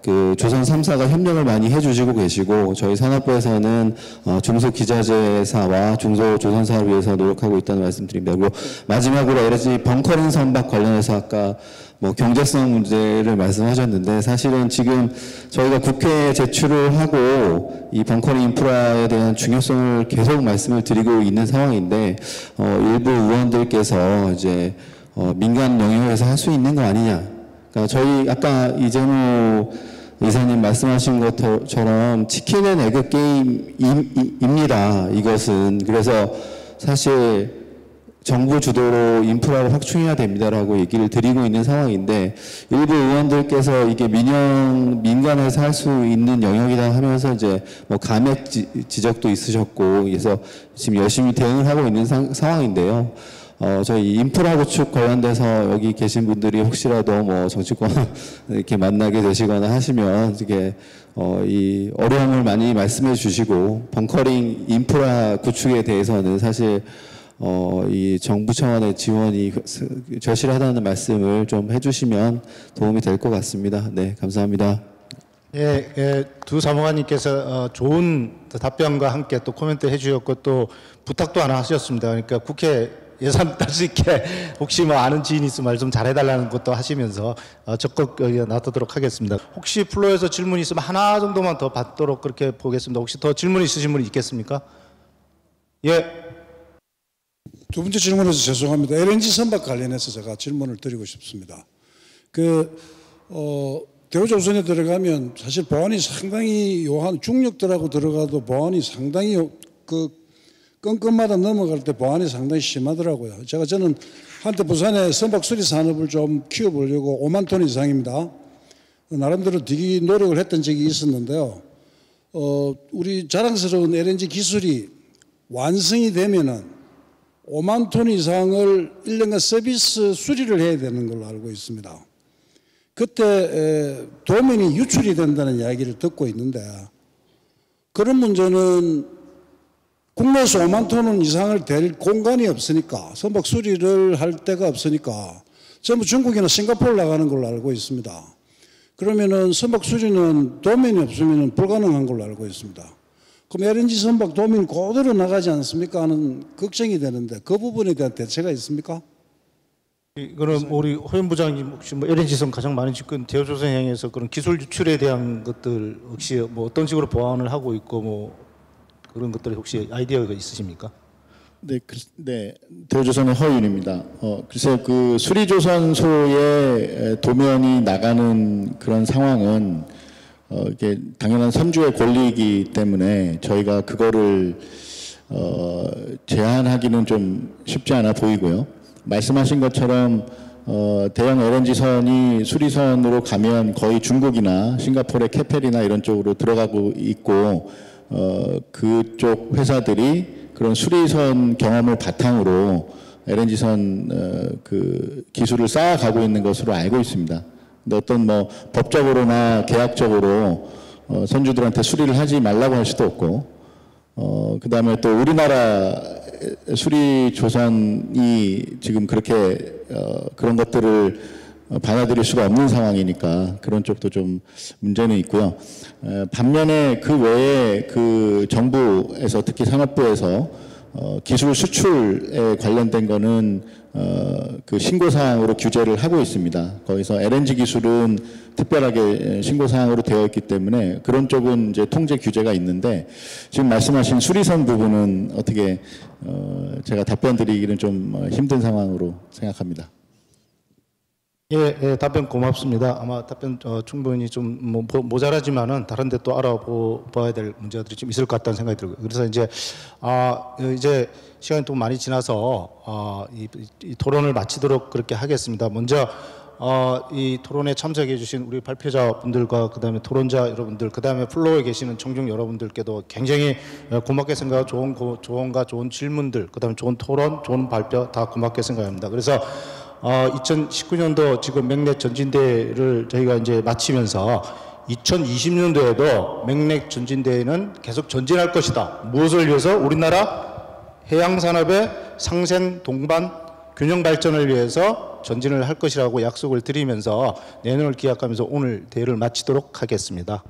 그 조선 3사가 협력을 많이 해주시고 계시고, 저희 산업부에서는 중소기자재사와 중소조선사를 위해서 노력하고 있다는 말씀드립니다. 그리고 마지막으로 LNG 벙커링 선박 관련해서 아까 뭐 경제성 문제를 말씀하셨는데, 사실은 지금 저희가 국회에 제출을 하고 이 벙커링 인프라에 대한 중요성을 계속 말씀을 드리고 있는 상황인데, 일부 의원들께서 이제 민간 영역에서 할 수 있는 거 아니냐. 그러니까 저희 아까 이재무 이사님 말씀하신 것처럼 치킨은 애국 게임입니다. 이것은. 그래서 사실 정부 주도로 인프라를 확충해야 됩니다라고 얘기를 드리고 있는 상황인데, 일부 의원들께서 이게 민간에서 할 수 있는 영역이다 하면서 이제 뭐 감액 지적도 있으셨고, 그래서 지금 열심히 대응을 하고 있는 상황인데요. 저희 인프라 구축 관련돼서 여기 계신 분들이 혹시라도 뭐 정치권 이렇게 만나게 되시거나 하시면 이게 이 어려움을 많이 말씀해 주시고, 벙커링 인프라 구축에 대해서는 사실 이 정부 차원의 지원이 절실하다는 말씀을 좀 해주시면 도움이 될 것 같습니다. 네, 감사합니다. 예, 두 사무관님께서 좋은 답변과 함께 또 코멘트 해주셨고 또 부탁도 하나 하셨습니다. 그러니까 국회 예산 딸 수 있게 혹시 뭐 아는 지인이 있으면 말 좀 잘해달라는 것도 하시면서 적극 놔두도록 하겠습니다. 혹시 플로에서 질문이 있으면 하나 정도만 더 받도록 그렇게 보겠습니다. 혹시 더 질문 있으신 분이 있겠습니까? 예. 두 번째 질문에서 죄송합니다. LNG 선박 관련해서 제가 질문을 드리고 싶습니다. 대우조선에 들어가면 사실 보안이 상당히 중력들하고 들어가도 보안이 상당히 건건마다 넘어갈 때 보안이 상당히 심하더라고요. 저는 한때 부산에 선박 수리 산업을 좀 키워보려고 5만 톤 이상입니다. 나름대로 되게 노력을 했던 적이 있었는데요. 우리 자랑스러운 LNG 기술이 완성이 되면은 5만 톤 이상을 1년간 서비스 수리를 해야 되는 걸로 알고 있습니다. 그때 도면이 유출이 된다는 이야기를 듣고 있는데, 그런 문제는 국내에서 5만 톤 이상을 댈 공간이 없으니까, 선박 수리를 할 데가 없으니까 전부 중국이나 싱가포르 나가는 걸로 알고 있습니다. 그러면은 선박 수리는 도면이 없으면 불가능한 걸로 알고 있습니다. 그럼 LNG 선박 도면 그대로 나가지 않습니까 하는 걱정이 되는데, 그 부분에 대한 대책가 있습니까? 그럼 우리 허연 부장님 혹시 뭐 LNG선 가장 많이 짓건 대우조선해양에서 그런 기술 유출에 대한 것들 혹시 뭐 어떤 식으로 보완을 하고 있고 뭐 그런 것들이 혹시 아이디어가 있으십니까? 네, 대우조선의 허윤입니다. 글쎄요, 그 수리조선소의 도면이 나가는 그런 상황은 이게 당연한 선주의 권리이기 때문에 저희가 그거를 제한하기는 좀 쉽지 않아 보이고요. 말씀하신 것처럼 대형 LNG선이 수리선으로 가면 거의 중국이나 싱가포르의 캐펠이나 이런 쪽으로 들어가고 있고, 그쪽 회사들이 그런 수리선 경험을 바탕으로 LNG선 그 기술을 쌓아가고 있는 것으로 알고 있습니다. 근데 어떤 뭐 법적으로나 계약적으로 선주들한테 수리를 하지 말라고 할 수도 없고, 그 다음에 또 우리나라 수리조선이 지금 그렇게 그런 것들을 받아들일 수가 없는 상황이니까 그런 쪽도 좀 문제는 있고요. 반면에 그 외에 그 정부에서 특히 산업부에서 기술 수출에 관련된 거는 그 신고사항으로 규제를 하고 있습니다. 거기서 LNG 기술은 특별하게 신고사항으로 되어 있기 때문에 그런 쪽은 이제 통제 규제가 있는데, 지금 말씀하신 수리선 부분은 어떻게 제가 답변 드리기는 좀 힘든 상황으로 생각합니다. 예, 답변 고맙습니다. 아마 답변 충분히 좀 모자라지만은 다른 데 또 알아봐야 될 문제들이 좀 있을 것 같다는 생각이 들고요. 그래서 이제 시간이 또 많이 지나서 이 토론을 마치도록 그렇게 하겠습니다. 먼저 이 토론에 참석해 주신 우리 발표자분들과 그다음에 토론자 여러분들, 그다음에 플로어에 계시는 청중 여러분들께도 굉장히 고맙게 생각하고 좋은 조언과 좋은 질문들, 그다음에 좋은 토론, 좋은 발표 다 고맙게 생각합니다. 그래서 2019년도 지금 맥락 전진대회를 저희가 이제 마치면서 2020년도에도 맥락 전진대회는 계속 전진할 것이다. 무엇을 위해서? 우리나라 해양산업의 상생 동반 균형 발전을 위해서 전진을 할 것이라고 약속을 드리면서 내년을 기약하면서 오늘 대회를 마치도록 하겠습니다.